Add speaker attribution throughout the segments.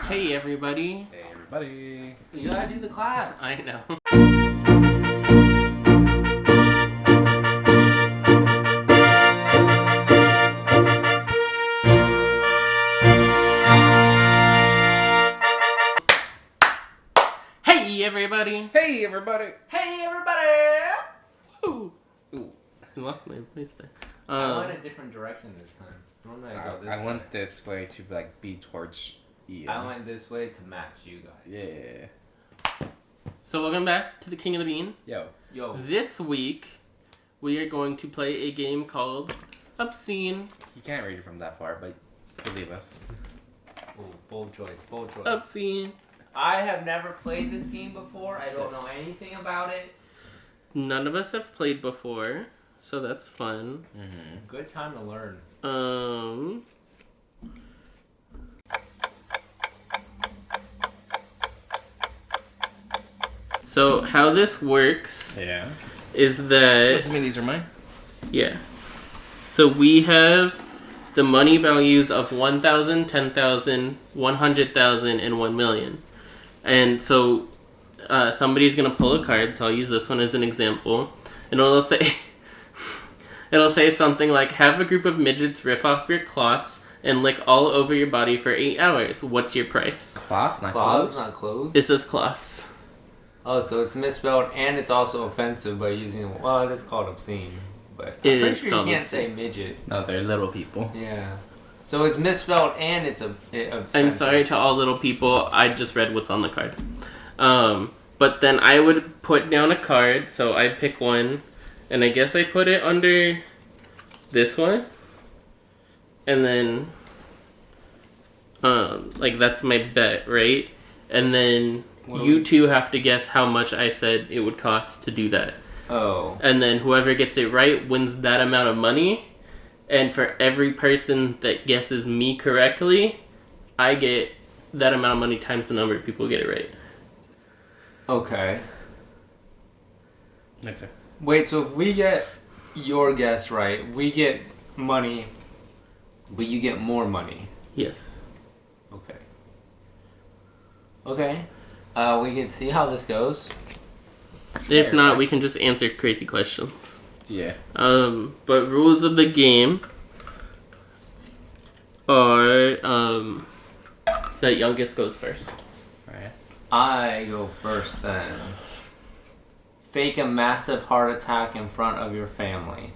Speaker 1: Hey everybody.
Speaker 2: Hey everybody.
Speaker 3: You gotta do the clap.
Speaker 1: I know. Hey everybody.
Speaker 2: Hey everybody.
Speaker 3: Hey everybody!
Speaker 1: Woo. Ooh, I lost my voice there.
Speaker 3: I went a different direction this time. Normally I go this way.
Speaker 2: I went this way to be towards Ian.
Speaker 3: I went this way to match you guys.
Speaker 2: Yeah.
Speaker 1: So welcome back to the King of the Bean.
Speaker 2: Yo.
Speaker 1: This week we are going to play a game called Obscene.
Speaker 2: You can't read it from that far, but believe us.
Speaker 3: Ooh, bold choice.
Speaker 1: Obscene.
Speaker 3: I have never played this game before. I don't know anything about it.
Speaker 1: None of us have played before, so that's fun.
Speaker 2: Mm-hmm.
Speaker 3: Good time to learn.
Speaker 1: So how this works
Speaker 2: Yeah.
Speaker 1: is that
Speaker 2: Assuming these are mine?
Speaker 1: yeah. So we have the money values of 1,000, 10,000, 100,000, and 1 million. And so somebody's gonna pull a card. So I'll use this one as an example, and it'll say it'll say something like, "Have a group of midgets rip off your cloths and lick all over your body for 8 hours. What's your price?"
Speaker 2: Cloths, not
Speaker 3: Clothes,
Speaker 2: clothes.
Speaker 3: not clothes.
Speaker 1: It says cloths.
Speaker 3: Oh, so it's misspelled and it's also offensive by using. Well, it's called obscene, but I'm
Speaker 1: It
Speaker 3: pretty
Speaker 1: is
Speaker 3: sure you
Speaker 1: called
Speaker 3: can't
Speaker 1: obscene.
Speaker 3: say midget.
Speaker 2: No, they're little people.
Speaker 3: Yeah. So it's misspelled and it's offensive.
Speaker 1: I'm sorry to all little people. I just read what's on the card. But then I would put down a card. So I pick one, and I guess I put it under this one. And then, like that's my bet, right? And then you two have to guess how much I said it would cost to do that.
Speaker 3: Oh.
Speaker 1: And then whoever gets it right wins that amount of money. And for every person that guesses me correctly, I get that amount of money times the number of people who get it right.
Speaker 3: Okay.
Speaker 2: Okay.
Speaker 3: Wait, so if we get your guess right, we get money, but you get more money.
Speaker 1: Yes.
Speaker 3: Okay. Okay. We can see how this goes.
Speaker 1: If not, we can just answer crazy questions.
Speaker 2: Yeah.
Speaker 1: But rules of the game are that youngest goes first.
Speaker 2: Right.
Speaker 3: I go first then. Fake a massive heart attack in front of your family.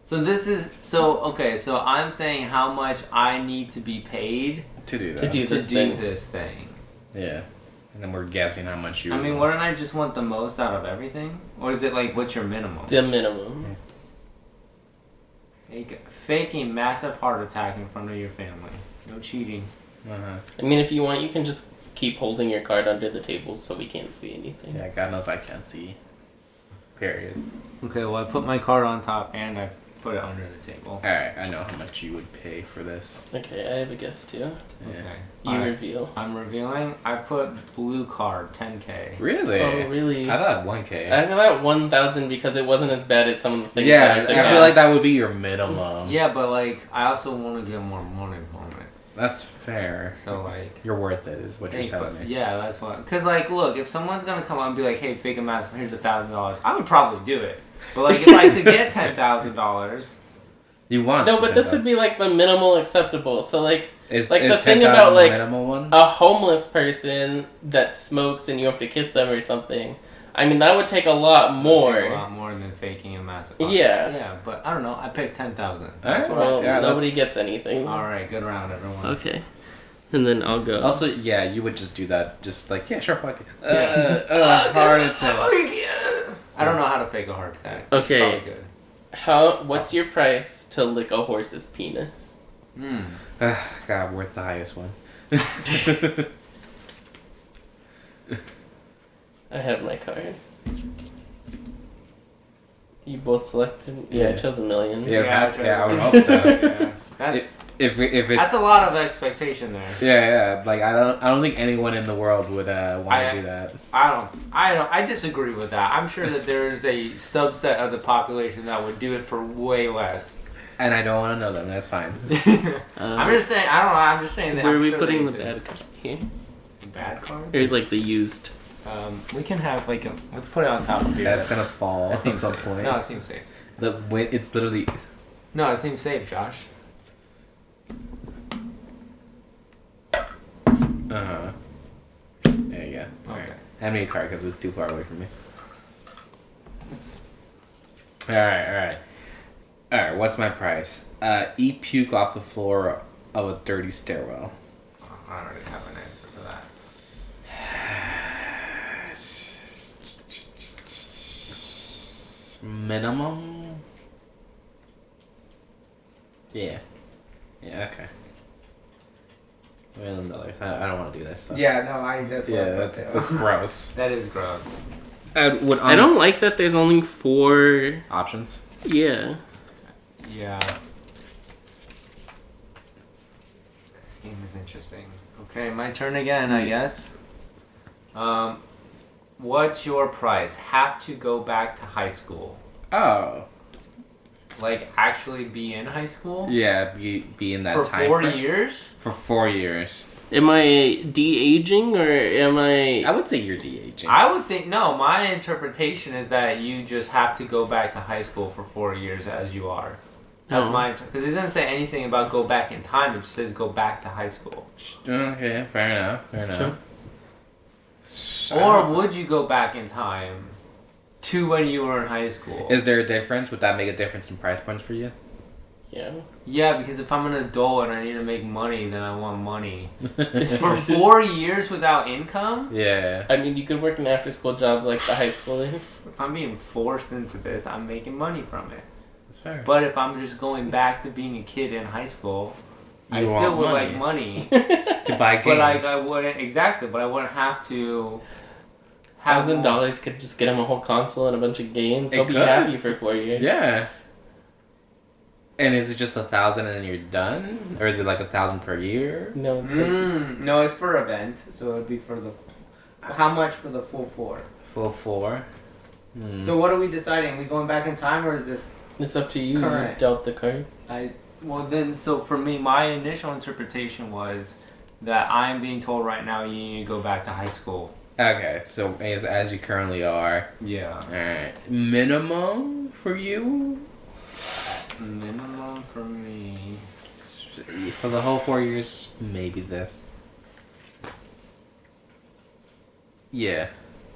Speaker 3: So this is okay, so I'm saying how much I need to be paid
Speaker 2: To do that.
Speaker 1: To do
Speaker 3: to
Speaker 1: this
Speaker 3: do
Speaker 1: thing.
Speaker 3: this thing.
Speaker 2: Yeah. And then we're guessing how much you.
Speaker 3: I mean, wouldn't I just want the most out of everything? Or is it like, what's your minimum?
Speaker 1: The minimum.
Speaker 3: Fake a massive heart attack in front of your family. No cheating.
Speaker 2: Uh-huh.
Speaker 1: I mean, if you want, you can just keep holding your card under the table so we can't see anything.
Speaker 2: Yeah, God knows I can't see. Period.
Speaker 3: Okay, well, I put my card on top and I put it under the table.
Speaker 2: Alright, I know how much you would pay for this.
Speaker 1: Okay, I have a guess too.
Speaker 2: Yeah.
Speaker 3: Okay.
Speaker 1: You
Speaker 3: Alright.
Speaker 1: reveal.
Speaker 3: I'm revealing. I put blue card, 10K.
Speaker 2: Really?
Speaker 1: Oh, really?
Speaker 2: I thought 1K.
Speaker 1: I got 1,000 because it wasn't as bad as some of the things
Speaker 2: Yeah,
Speaker 1: that I took
Speaker 2: I feel
Speaker 1: out.
Speaker 2: like that would be your minimum.
Speaker 3: Yeah, but like, I also want to get more money from it.
Speaker 2: That's fair.
Speaker 3: So like,
Speaker 2: You're worth it, is what you're
Speaker 3: thanks,
Speaker 2: telling
Speaker 3: but
Speaker 2: me.
Speaker 3: yeah, that's what. Cause like, look, if someone's gonna come out and be like, "Hey, fake a mask, here's $1,000," I would probably do it. But like, if I could get $10,000,
Speaker 2: You want
Speaker 1: No, but this
Speaker 2: 10,000.
Speaker 1: would be like the minimal acceptable. So like
Speaker 2: Is
Speaker 1: like the
Speaker 2: 10,000
Speaker 1: thing about like
Speaker 2: the minimal one?
Speaker 1: a homeless person that smokes and you have to kiss them or something. I mean, that would take a lot more.
Speaker 3: It would take a lot more than faking a massive.
Speaker 1: Yeah.
Speaker 3: Yeah, but I don't know. I picked 10,000.
Speaker 2: Alright,
Speaker 3: what
Speaker 1: Well,
Speaker 2: Yeah,
Speaker 1: nobody gets anything.
Speaker 3: All right, good round, everyone.
Speaker 1: Okay. And then I'll go.
Speaker 2: Also, yeah, you would just do that. Just like, yeah, sure, fuck it.
Speaker 3: Yeah.
Speaker 2: Heart attack.
Speaker 3: I don't know how to fake a heart attack.
Speaker 1: Okay.
Speaker 3: It's probably good.
Speaker 1: What's your price to lick a horse's penis?
Speaker 2: God, worth the highest one.
Speaker 1: I have my card. You both selected? Yeah, I
Speaker 2: Yeah.
Speaker 1: chose 1,000,000.
Speaker 2: Yeah, I would hope so.
Speaker 3: Yeah. That's
Speaker 2: If it's
Speaker 3: that's a lot of expectation there.
Speaker 2: yeah, like I don't think anyone in the world would want to do that.
Speaker 3: I disagree with that. I'm sure that there is a subset of the population that would do it for way less.
Speaker 2: And I don't want to know them. That's fine.
Speaker 3: I'm just saying. I don't know. I'm just saying that.
Speaker 1: Where
Speaker 3: I'm
Speaker 1: are we
Speaker 3: sure
Speaker 1: putting
Speaker 3: they
Speaker 1: the bad
Speaker 3: exist.
Speaker 1: card? Here?
Speaker 3: The bad cards?
Speaker 1: Or like the used?
Speaker 3: We can have like a. Let's put it on top of here.
Speaker 2: That's gonna fall
Speaker 3: That
Speaker 2: at
Speaker 3: seems
Speaker 2: some
Speaker 3: safe.
Speaker 2: point.
Speaker 3: No, it seems safe.
Speaker 2: It's literally.
Speaker 3: No, it seems safe, Josh.
Speaker 2: There you go. All right.
Speaker 3: Okay.
Speaker 2: Hand me a card because it's too far away from me. All right. What's my price? Eat puke off the floor of a dirty stairwell.
Speaker 3: Oh, I already have an answer for that.
Speaker 2: Minimum. Yeah. Okay. $1 million. I don't want to do this. So.
Speaker 3: Yeah, no, that's what I put
Speaker 2: that's
Speaker 3: there.
Speaker 2: that's gross.
Speaker 3: That is gross.
Speaker 2: I
Speaker 1: don't like that there's only 4
Speaker 2: options.
Speaker 1: Yeah.
Speaker 3: Yeah. This game is interesting. Okay, my turn again, I guess. What's your price? Have to go back to high school.
Speaker 2: Oh.
Speaker 3: Like, actually be in high school?
Speaker 2: Yeah, be in that
Speaker 3: For
Speaker 2: time
Speaker 3: 4
Speaker 2: frame.
Speaker 3: years?
Speaker 2: For 4 years.
Speaker 1: Am I de-aging or am I...
Speaker 2: I would say you're de-aging.
Speaker 3: I would think, no, my interpretation is that you just have to go back to high school for 4 years as you are. That's my because it doesn't say anything about go back in time. It just says go back to high school.
Speaker 2: Okay, fair enough. Sure.
Speaker 3: Or would you go back in time to when you were in high school?
Speaker 2: Is there a difference? Would that make a difference in price points for you?
Speaker 1: Yeah.
Speaker 3: Yeah, because if I'm an adult and I need to make money, then I want money. For 4 years without income?
Speaker 2: Yeah.
Speaker 1: I mean, you could work an after-school job like the high schoolers.
Speaker 3: If I'm being forced into this, I'm making money from it.
Speaker 2: That's fair.
Speaker 3: But if I'm just going back to being a kid in high school, I
Speaker 2: You
Speaker 3: still
Speaker 2: want
Speaker 3: would
Speaker 2: money.
Speaker 3: like money.
Speaker 2: To buy games.
Speaker 3: But I wouldn't exactly. But I wouldn't have to. Have
Speaker 1: $1,000 could just get him a whole console and a bunch of games.
Speaker 2: It
Speaker 1: He'll be
Speaker 2: could.
Speaker 1: happy for 4 years.
Speaker 2: Yeah. And is it just 1,000 and then you're done? Or is it like 1,000 per year?
Speaker 1: No, it's like,
Speaker 3: No, it's for event, so it would be for the. How much for the full 4?
Speaker 2: Full 4?
Speaker 3: So what are we deciding? Are we going back in time, or is this?
Speaker 1: it's up to you.
Speaker 3: Correct.
Speaker 1: You dealt the card.
Speaker 3: Well then, so for me, my initial interpretation was that I'm being told right now you need to go back to high school.
Speaker 2: Okay, so as you currently are.
Speaker 3: Yeah.
Speaker 2: Alright. Minimum for you?
Speaker 3: Minimum for me.
Speaker 2: For the whole 4 years, maybe this. Yeah.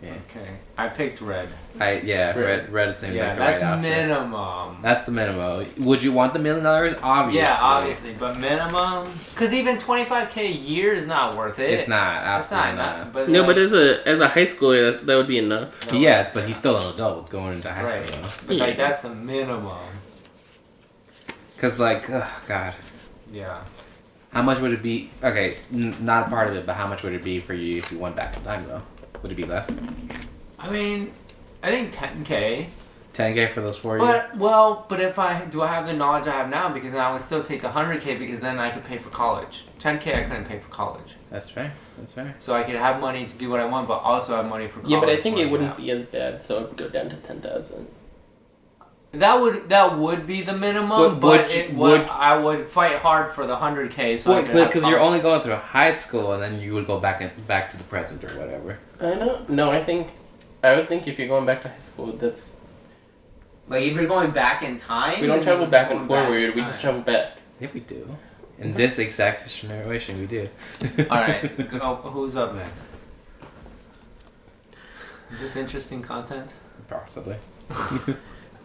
Speaker 3: Okay. I picked red.
Speaker 2: Red seems
Speaker 3: Yeah,
Speaker 2: like the
Speaker 3: that's
Speaker 2: right option.
Speaker 3: minimum.
Speaker 2: That's the minimum. Would you want the $1 million? Obviously.
Speaker 3: Yeah, obviously, but minimum, because even $25K a year is not worth it.
Speaker 2: It's not.
Speaker 3: It's
Speaker 2: Absolutely
Speaker 3: not.
Speaker 2: not.
Speaker 3: But
Speaker 1: No,
Speaker 3: like,
Speaker 1: but as a high schooler, that would be enough.
Speaker 3: No.
Speaker 2: Yes, but he's still an adult going into high
Speaker 3: right.
Speaker 2: school.
Speaker 3: But
Speaker 1: Yeah.
Speaker 3: like that's the minimum.
Speaker 2: Because, like, God.
Speaker 3: Yeah.
Speaker 2: How much would it be? Okay, not a part of it, but how much would it be for you if you went back in time, though? Would it be less?
Speaker 3: I mean, I think 10K.
Speaker 2: 10K for those 4 years?
Speaker 3: But if I have the knowledge I have now, because then I would still take the 100K because then I could pay for college. 10K I couldn't pay for college.
Speaker 2: That's fair. That's fair.
Speaker 3: So I could have money to do what I want, but also have money for college.
Speaker 1: Yeah, but I think
Speaker 3: when
Speaker 1: it
Speaker 3: I'm
Speaker 1: wouldn't
Speaker 3: out.
Speaker 1: be as bad, so it'd go down to 10,000.
Speaker 3: That would be the minimum, I would fight hard for the 100K. So I could have
Speaker 2: Because you're
Speaker 3: college.
Speaker 2: only going through high school, and then you would go back to the present or whatever.
Speaker 1: I don't. No, I would think if you're going back to high school, that's
Speaker 3: Like if you're going back in time.
Speaker 1: we don't
Speaker 3: then
Speaker 1: travel
Speaker 3: you're
Speaker 1: back
Speaker 3: going
Speaker 1: and
Speaker 3: back
Speaker 1: forward.
Speaker 3: in
Speaker 1: We just
Speaker 3: time.
Speaker 1: travel back.
Speaker 2: Yeah, we do. In this exact situation, we do.
Speaker 3: All right, who's up next? Is this interesting content?
Speaker 2: Possibly.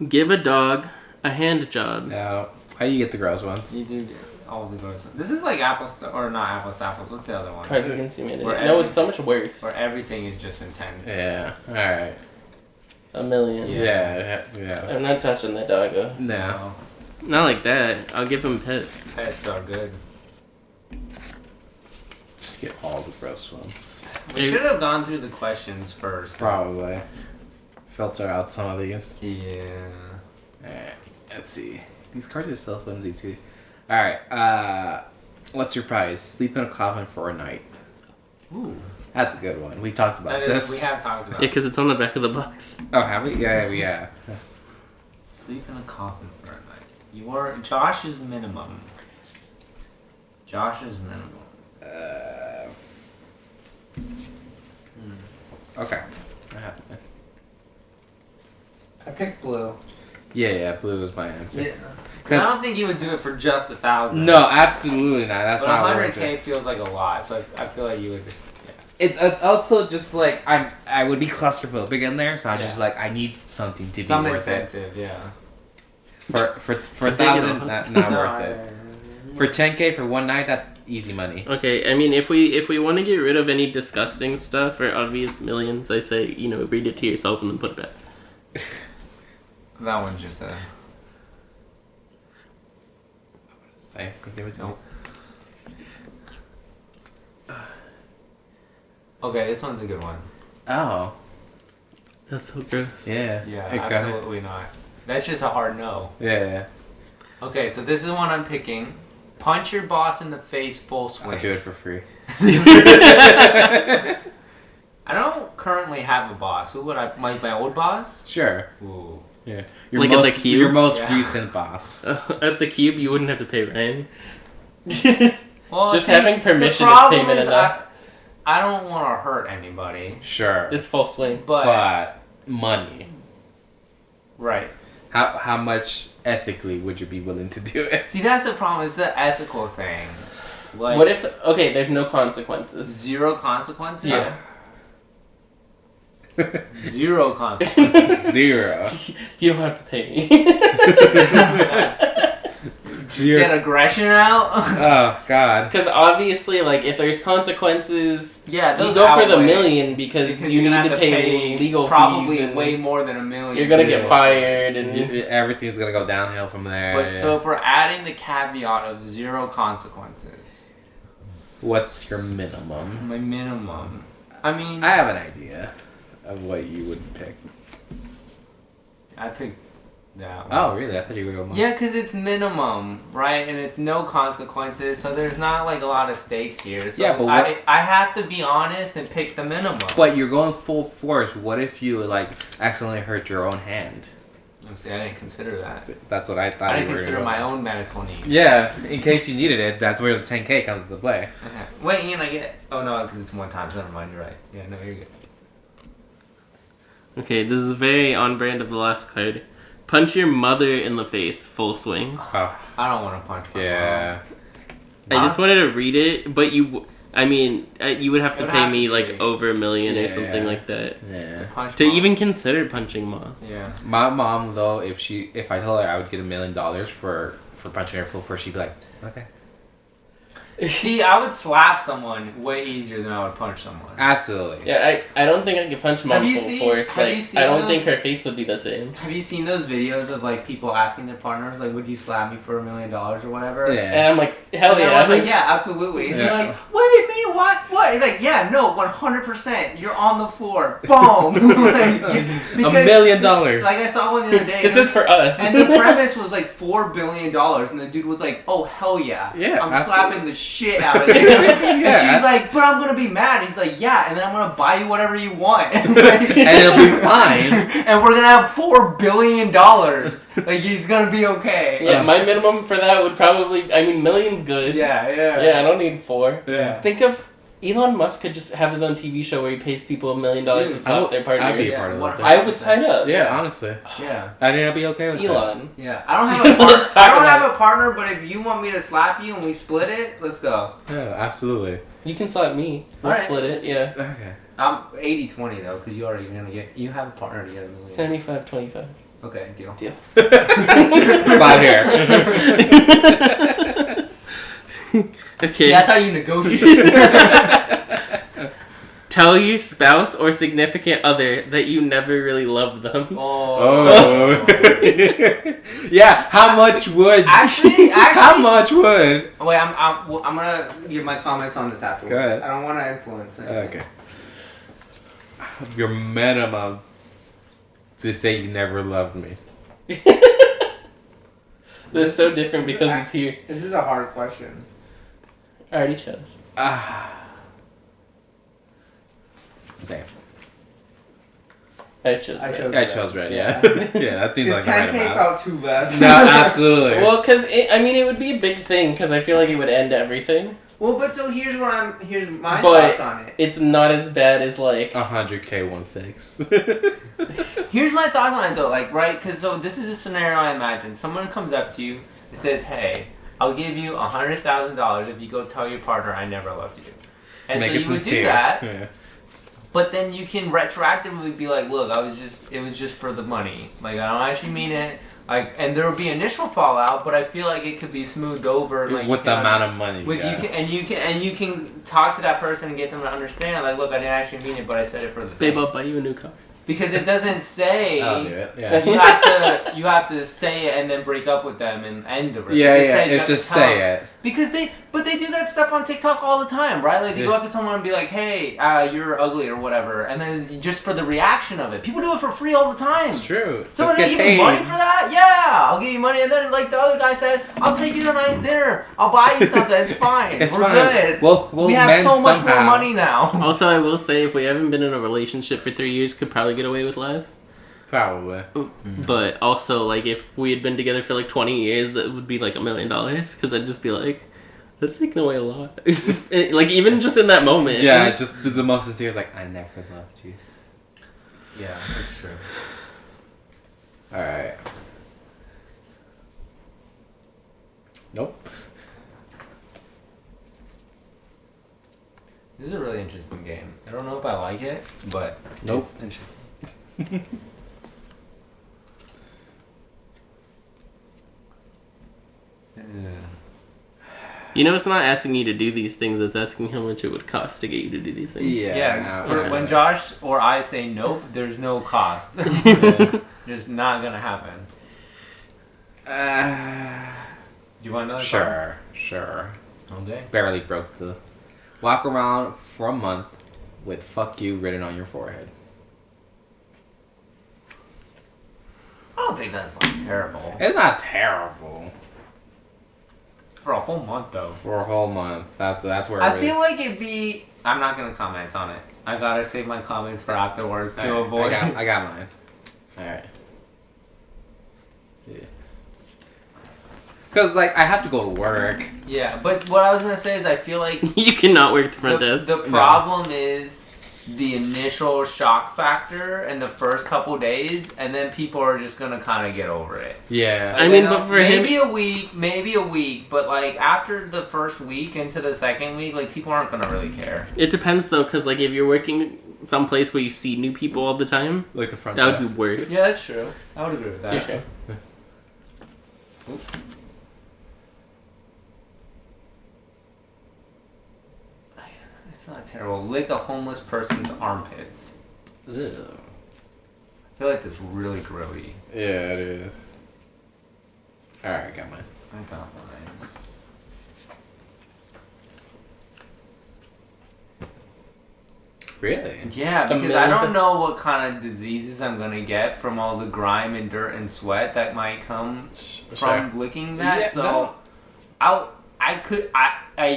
Speaker 1: Give a dog a hand job.
Speaker 2: Now, how do you get the gross ones?
Speaker 3: You do all the gross. This is like apples to, or not apples to apples. What's the other one?
Speaker 1: Cards Against Humanity.
Speaker 3: Where
Speaker 1: No, it's so much worse.
Speaker 3: Where everything is just intense.
Speaker 2: Yeah. All right.
Speaker 1: A million.
Speaker 3: Yeah.
Speaker 2: Yeah.
Speaker 1: I'm not touching that doggo.
Speaker 2: No.
Speaker 1: Not like that. I'll give him pets.
Speaker 3: Pets are good.
Speaker 2: Just get all the gross ones.
Speaker 3: We should have gone through the questions first.
Speaker 2: Probably. Filter out some of these.
Speaker 3: Yeah.
Speaker 2: Alright, let's see. These cards are so flimsy too. Alright, what's your price? Sleep in a coffin for a night.
Speaker 3: Ooh.
Speaker 2: That's a good one. We talked about
Speaker 3: That
Speaker 2: this.
Speaker 3: is, we have talked about
Speaker 1: Yeah, because it's on the back of the box.
Speaker 2: Oh, have we? Yeah.
Speaker 3: Sleep in a coffin for a night. Josh's minimum. Josh's minimum.
Speaker 2: Okay.
Speaker 4: I picked blue.
Speaker 2: Yeah, blue was my answer.
Speaker 3: Yeah. I don't think you would do it for just 1,000.
Speaker 2: No, absolutely not. That's
Speaker 3: but
Speaker 2: not worth
Speaker 3: 100K
Speaker 2: it.
Speaker 3: feels like a lot, so I feel like you would.
Speaker 2: It's also just like I would be claustrophobic in there, so I'm just like I need something to
Speaker 3: Some
Speaker 2: be worth
Speaker 3: incentive, yeah.
Speaker 2: it. For 1,000, not worth it. For 10K for one night, that's easy money.
Speaker 1: Okay, I mean, if we want to get rid of any disgusting stuff or obvious millions, I say, read it to yourself and then put it back.
Speaker 3: That one's just a.
Speaker 2: Say, give it to me.
Speaker 3: Okay, this one's a good one.
Speaker 2: Oh.
Speaker 1: That's so gross.
Speaker 2: Yeah.
Speaker 3: Yeah,
Speaker 2: It got it.
Speaker 3: absolutely not. That's just a hard no.
Speaker 2: Yeah.
Speaker 3: Okay, so this is the one I'm picking. Punch your boss in the face full swing.
Speaker 2: I'll do it for free.
Speaker 3: I don't currently have a boss. Who would I? My old boss?
Speaker 2: Sure.
Speaker 3: Ooh.
Speaker 2: Yeah.
Speaker 1: Like at the Cube?
Speaker 2: Your most
Speaker 3: Yeah.
Speaker 2: recent boss.
Speaker 1: At the Cube, you wouldn't have to pay Ryan.
Speaker 3: Well,
Speaker 1: Just
Speaker 3: see,
Speaker 1: having
Speaker 3: the
Speaker 1: permission is
Speaker 3: problem
Speaker 1: payment
Speaker 3: is
Speaker 1: enough.
Speaker 3: I don't want to hurt anybody,
Speaker 2: Sure.
Speaker 1: This full swing.
Speaker 3: but
Speaker 2: money.
Speaker 3: right.
Speaker 2: How much ethically would you be willing to do it?
Speaker 3: See, that's the problem. It's the ethical thing. Like,
Speaker 1: What if, there's no consequences?
Speaker 3: zero consequences?
Speaker 1: Yeah.
Speaker 3: Zero consequences.
Speaker 2: 0.
Speaker 1: You don't have to pay me.
Speaker 3: Get aggression out.
Speaker 2: Oh God.
Speaker 1: Because obviously, if there's consequences,
Speaker 3: Yeah,
Speaker 1: you
Speaker 3: those
Speaker 1: go for the
Speaker 3: outweigh-
Speaker 1: million because you
Speaker 3: you're gonna
Speaker 1: need
Speaker 3: have
Speaker 1: to pay legal
Speaker 3: probably
Speaker 1: fees and
Speaker 3: way more than $1 million.
Speaker 1: you're gonna get fired and
Speaker 2: Everything's gonna go downhill from there.
Speaker 3: But
Speaker 2: yeah.
Speaker 3: so if we're adding the caveat of zero consequences,
Speaker 2: What's your minimum?
Speaker 3: my minimum. I mean,
Speaker 2: I have an idea of what you would pick.
Speaker 3: I picked that one.
Speaker 2: Oh, really? I thought you would go more.
Speaker 3: Yeah, because it's minimum, right? And it's no consequences, so there's not a lot of stakes here. So
Speaker 2: Yeah, but
Speaker 3: I have to be honest and pick the minimum.
Speaker 2: But you're going full force. What if you accidentally hurt your own hand?
Speaker 3: See, I didn't consider that.
Speaker 2: That's what I thought.
Speaker 3: I
Speaker 2: you
Speaker 3: didn't
Speaker 2: were
Speaker 3: consider
Speaker 2: gonna
Speaker 3: my
Speaker 2: go.
Speaker 3: own medical needs.
Speaker 2: Yeah, in case you needed it, that's where the 10K comes into play.
Speaker 3: Okay. Wait, Ian, I get. Oh no, because it's one time. So never mind. You're right. Yeah, no, you're good.
Speaker 1: Okay, this is very on brand of the last card. Punch your mother in the face, full swing.
Speaker 2: Oh,
Speaker 3: I don't want to punch my
Speaker 2: yeah.
Speaker 1: I just wanted to read it, but you would have to
Speaker 3: It would
Speaker 1: pay
Speaker 3: have
Speaker 1: me
Speaker 3: to be.
Speaker 1: over $1 million or
Speaker 2: Yeah.
Speaker 1: something like that
Speaker 2: Yeah.
Speaker 3: mom. Punch
Speaker 1: to
Speaker 3: mom.
Speaker 1: even consider punching Ma.
Speaker 3: Yeah.
Speaker 2: My mom, though, if I told her I would get $1 million for punching her full force, she'd be like, okay.
Speaker 3: See, I would slap someone way easier than I would punch someone.
Speaker 2: Absolutely.
Speaker 1: Yeah, I don't think I could punch Mom
Speaker 3: Have you
Speaker 1: full
Speaker 3: seen-
Speaker 1: force.
Speaker 3: have you seen
Speaker 1: I don't
Speaker 3: those?
Speaker 1: think her face would be the same.
Speaker 3: Have you seen those videos of people asking their partners would you slap me for $1 million or whatever?
Speaker 2: Yeah.
Speaker 1: And I'm like, hell
Speaker 3: And
Speaker 1: yeah.
Speaker 3: everyone's like, yeah, absolutely. And
Speaker 2: Yeah.
Speaker 3: they're like, wait, me, what? What? And yeah, no, 100%. You're on the floor. Boom.
Speaker 2: $1 million.
Speaker 3: Like I saw one the other day.
Speaker 1: This
Speaker 3: and
Speaker 1: is for us.
Speaker 3: And the premise was $4 billion, and the dude was like, "Oh hell yeah,
Speaker 2: Yeah,
Speaker 3: I'm
Speaker 2: absolutely.
Speaker 3: slapping the shit out of you."
Speaker 2: Yeah.
Speaker 3: And she's like, "But I'm gonna be mad." And he's like, "Yeah, and then I'm gonna buy you whatever you want, and
Speaker 2: it'll be fine.
Speaker 3: And we're gonna have $4 billion. He's gonna be okay."
Speaker 1: Yeah, my minimum for that would probably, million's good.
Speaker 3: Yeah, yeah.
Speaker 1: Yeah, I don't need 4.
Speaker 2: Yeah.
Speaker 1: Think of Elon Musk could just have his own TV show where he pays people $1 million to stop their partners.
Speaker 2: I'd be a
Speaker 3: Yeah,
Speaker 2: part of that.
Speaker 1: I would sign up.
Speaker 2: Yeah, honestly.
Speaker 3: Yeah.
Speaker 2: I think I'd be okay with that.
Speaker 1: Elon.
Speaker 3: Yeah. I don't have a
Speaker 1: Let's talk
Speaker 3: I don't
Speaker 1: about
Speaker 3: have a partner, but if you want me to slap you and we split it, let's go.
Speaker 2: Yeah, absolutely.
Speaker 1: You can slap me. We'll
Speaker 3: Alright.
Speaker 1: split it, yeah.
Speaker 2: Okay.
Speaker 3: I'm 80-20 though, because you already gonna get. You have a partner to get $1 million.
Speaker 1: 75-25.
Speaker 3: Okay, deal.
Speaker 2: Slide here.
Speaker 1: Okay.
Speaker 3: That's how you negotiate.
Speaker 1: Tell your spouse or significant other that you never really loved them.
Speaker 2: Oh. Yeah, how much would?
Speaker 3: Actually,
Speaker 2: How much would?
Speaker 3: Wait, I'm gonna give my comments on this afterwards.
Speaker 2: Go ahead.
Speaker 3: I don't want to influence it.
Speaker 2: Okay. Your minimum to say you never loved me.
Speaker 1: This is so different because he's here.
Speaker 3: This is a hard question.
Speaker 1: I already chose.
Speaker 2: Same.
Speaker 1: I chose
Speaker 4: I
Speaker 1: red.
Speaker 4: chose-
Speaker 2: I chose red. Yeah, yeah, that seems like
Speaker 4: Because
Speaker 2: the right
Speaker 4: 10K
Speaker 2: amount.
Speaker 4: felt too less.
Speaker 2: No, absolutely.
Speaker 1: Well, because it would be a big thing because I feel like it would end everything.
Speaker 4: Well, but so here's my
Speaker 1: But-
Speaker 4: thoughts on it.
Speaker 1: It's not as bad as like
Speaker 2: 100K one fix.
Speaker 3: Here's my thoughts on it though, like, right? Because so this is a scenario I imagine. Someone comes up to you and says, "Hey, I'll give you $100,000 if you go tell your partner I never loved you." And
Speaker 2: Make
Speaker 3: so
Speaker 2: it
Speaker 3: you would
Speaker 2: sincere.
Speaker 3: do that,
Speaker 2: Yeah.
Speaker 3: but then you can retroactively be like, "Look, it was just for the money. Like, I don't actually mean it." Like, and there will be initial fallout, but I feel like it could be smoothed over. Like,
Speaker 2: With the amount of money.
Speaker 3: with you can talk to that person and get them to understand. Like, look, I didn't actually mean it, but I said it for the
Speaker 1: babe,
Speaker 3: thing.
Speaker 1: I'll buy you a new car.
Speaker 3: Because it doesn't say.
Speaker 2: I'll do it. Yeah.
Speaker 3: You have to say it and then break up with them and end the relationship.
Speaker 2: Yeah,
Speaker 3: Just
Speaker 2: yeah.
Speaker 3: say you
Speaker 2: It's
Speaker 3: have to
Speaker 2: just
Speaker 3: tell
Speaker 2: say
Speaker 3: them.
Speaker 2: it.
Speaker 3: Because they do that stuff on TikTok all the time, right? Like they go
Speaker 2: Yeah.
Speaker 3: up to someone and be like, "Hey, you're ugly" or whatever, and then just for the reaction of it, people do it for free all the time.
Speaker 2: It's true.
Speaker 3: So
Speaker 2: Let's
Speaker 3: they
Speaker 2: get
Speaker 3: give
Speaker 2: paid.
Speaker 3: you money for that? Yeah, I'll give you money. And then like the other guy said, "I'll take you to a nice dinner. I'll buy you something. It's fine.
Speaker 2: It's
Speaker 3: We're
Speaker 2: fine.
Speaker 3: good.
Speaker 2: We'll
Speaker 3: we have
Speaker 2: mend
Speaker 3: so much
Speaker 2: somehow.
Speaker 3: more money now."
Speaker 1: Also, I will say, if we haven't been in a relationship for 3 years, could probably get away with less.
Speaker 2: Probably.
Speaker 1: But also, like, if we had been together for like 20 years, that would be like $1 million. Because I'd just be like, that's taking away a lot. Like, even just in that moment.
Speaker 2: Yeah, just the most sincere, like, I never loved you.
Speaker 3: Yeah, that's true.
Speaker 2: Alright. Nope.
Speaker 3: This is a really interesting game. I don't know if I like it, but
Speaker 2: Nope.
Speaker 3: it's interesting.
Speaker 1: You know, it's not asking you to do these things, it's asking how much it would cost to get you to do these things.
Speaker 3: Yeah, for
Speaker 1: okay.
Speaker 3: when Josh or I say nope, there's no cost. Just not gonna happen. Do you want another card?
Speaker 2: Sure.
Speaker 3: Okay.
Speaker 2: Barely broke the. Walk around for a month with "fuck you" written on your forehead.
Speaker 3: I don't think that's like terrible.
Speaker 2: It's not terrible.
Speaker 3: For a whole month though.
Speaker 2: For a whole month. That's where.
Speaker 3: I feel like it'd be. I'm not gonna comment on it. I gotta save my comments for afterwards to avoid.
Speaker 2: I got mine. All right. Yeah. Cause like I have to go to work.
Speaker 3: Yeah, but what I was gonna say is I feel like
Speaker 1: You cannot work the front desk.
Speaker 3: the problem is the initial shock factor and the first couple days, and then people are just gonna kind of get over it.
Speaker 2: Yeah.
Speaker 1: I mean, but for
Speaker 3: maybe
Speaker 1: him-
Speaker 3: maybe a week, but like after the first week into the second week, like people aren't gonna really care.
Speaker 1: It depends, though, because, like, if you're working someplace where you see new people all the time,
Speaker 2: Like the front.
Speaker 1: that would be
Speaker 2: desk.
Speaker 1: worse.
Speaker 3: Yeah, that's true. I would agree with
Speaker 1: It's
Speaker 3: that.
Speaker 1: your turn.
Speaker 3: It's not terrible. Lick a homeless person's armpits.
Speaker 2: Ew.
Speaker 3: I feel like that's really growy.
Speaker 2: Yeah, it is. All right, got mine.
Speaker 3: I got mine.
Speaker 2: Really?
Speaker 3: Yeah, because
Speaker 1: million
Speaker 3: I don't know what kind of diseases I'm gonna get from all the grime and dirt and sweat that might come from licking that.
Speaker 2: Yeah,
Speaker 3: so,
Speaker 2: no.
Speaker 3: I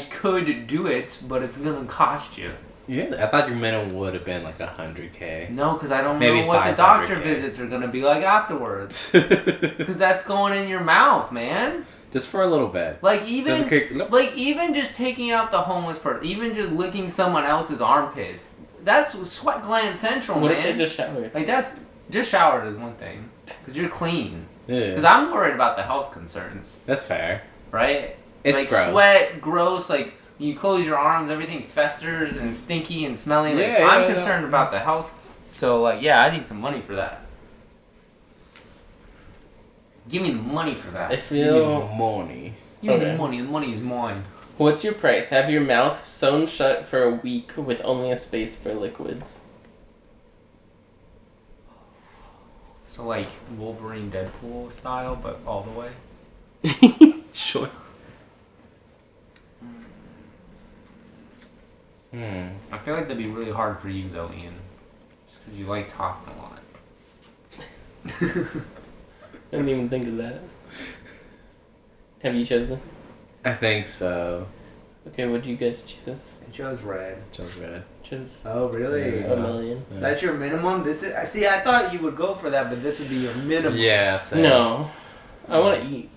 Speaker 3: could do it, but it's gonna cost you.
Speaker 2: Yeah, I thought your minimum would have been like 100K.
Speaker 3: No, because I don't
Speaker 2: Maybe
Speaker 3: know what the doctor
Speaker 2: 500K.
Speaker 3: visits are gonna be like afterwards. Because that's going in your mouth, man.
Speaker 2: Just for a little bit.
Speaker 3: Like
Speaker 2: Just
Speaker 3: even
Speaker 2: a quick-
Speaker 3: like even just taking out the homeless person, even just licking someone else's armpits. That's sweat gland central,
Speaker 1: What
Speaker 3: man.
Speaker 1: if they just showered?
Speaker 3: Like that's just showered is one thing, because you're clean. Because
Speaker 2: Yeah,
Speaker 3: I'm worried about the health concerns,
Speaker 2: that's fair.
Speaker 3: right?
Speaker 2: It's
Speaker 3: like
Speaker 2: gross.
Speaker 3: sweat, gross. Like you close your arms, everything festers and stinky and smelly. Like
Speaker 2: Yeah,
Speaker 3: I'm
Speaker 2: yeah,
Speaker 3: concerned
Speaker 2: yeah.
Speaker 3: about the health. So like yeah, I need some money for that. Give me the money for that.
Speaker 1: I
Speaker 2: Give
Speaker 1: feel.
Speaker 2: me money.
Speaker 3: Give me
Speaker 1: Okay.
Speaker 3: the money. The money is mine.
Speaker 1: What's your price? Have your mouth sewn shut for a week with only a space for liquids.
Speaker 3: So like Wolverine, Deadpool style, but all the way.
Speaker 1: Sure.
Speaker 3: I feel like that'd be really hard for you though, Ian, because you like talking a lot.
Speaker 1: I didn't even think of that. Have you chosen?
Speaker 2: I think so.
Speaker 1: Okay, what'd you guys choose?
Speaker 4: I chose red.
Speaker 2: Chose red.
Speaker 1: Choose
Speaker 4: Oh, really?
Speaker 2: Yeah.
Speaker 1: a million.
Speaker 2: Yeah.
Speaker 4: That's your minimum? This is. See, I thought you would go for that, but this would be your minimum.
Speaker 2: Yeah. Same.
Speaker 1: No, I want to eat.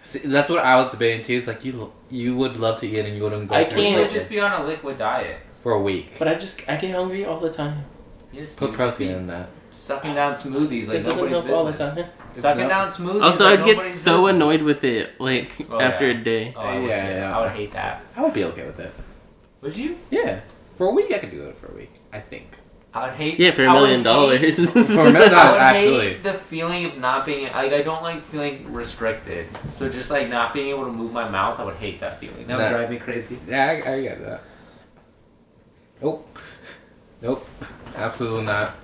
Speaker 2: See, that's what I was debating too. It's like you would love to eat and you wouldn't go.
Speaker 1: I
Speaker 2: for
Speaker 3: You
Speaker 1: can't-
Speaker 3: would just be on a liquid diet.
Speaker 2: for a week.
Speaker 1: But I get hungry all the time.
Speaker 3: Yes,
Speaker 2: Put
Speaker 3: you
Speaker 2: protein
Speaker 3: just
Speaker 2: in that.
Speaker 3: be sucking down smoothies like
Speaker 1: It doesn't
Speaker 3: nobody's
Speaker 1: help all the
Speaker 3: business.
Speaker 1: time.
Speaker 3: Sucking
Speaker 2: No.
Speaker 3: down smoothies.
Speaker 1: Also,
Speaker 3: like
Speaker 1: I'd get
Speaker 3: nobody's
Speaker 1: so
Speaker 3: business.
Speaker 1: annoyed with it, like
Speaker 3: Oh,
Speaker 1: after
Speaker 3: yeah.
Speaker 1: a day.
Speaker 3: Oh, I would
Speaker 2: Yeah,
Speaker 3: too.
Speaker 2: yeah.
Speaker 3: I would hate that.
Speaker 2: I would be okay with it.
Speaker 3: Would you?
Speaker 2: Yeah. For a week, I could do it for a week. I think.
Speaker 3: I would hate.
Speaker 1: Yeah, for $1
Speaker 3: I would
Speaker 1: million.
Speaker 3: hate-
Speaker 2: For $1 million,
Speaker 3: I would
Speaker 2: absolutely.
Speaker 3: hate the feeling of not being like I don't like feeling restricted. So just like not being able to move my mouth, I would hate that feeling.
Speaker 4: That would drive me crazy.
Speaker 2: Yeah, I get that. Nope. Nope. Absolutely not.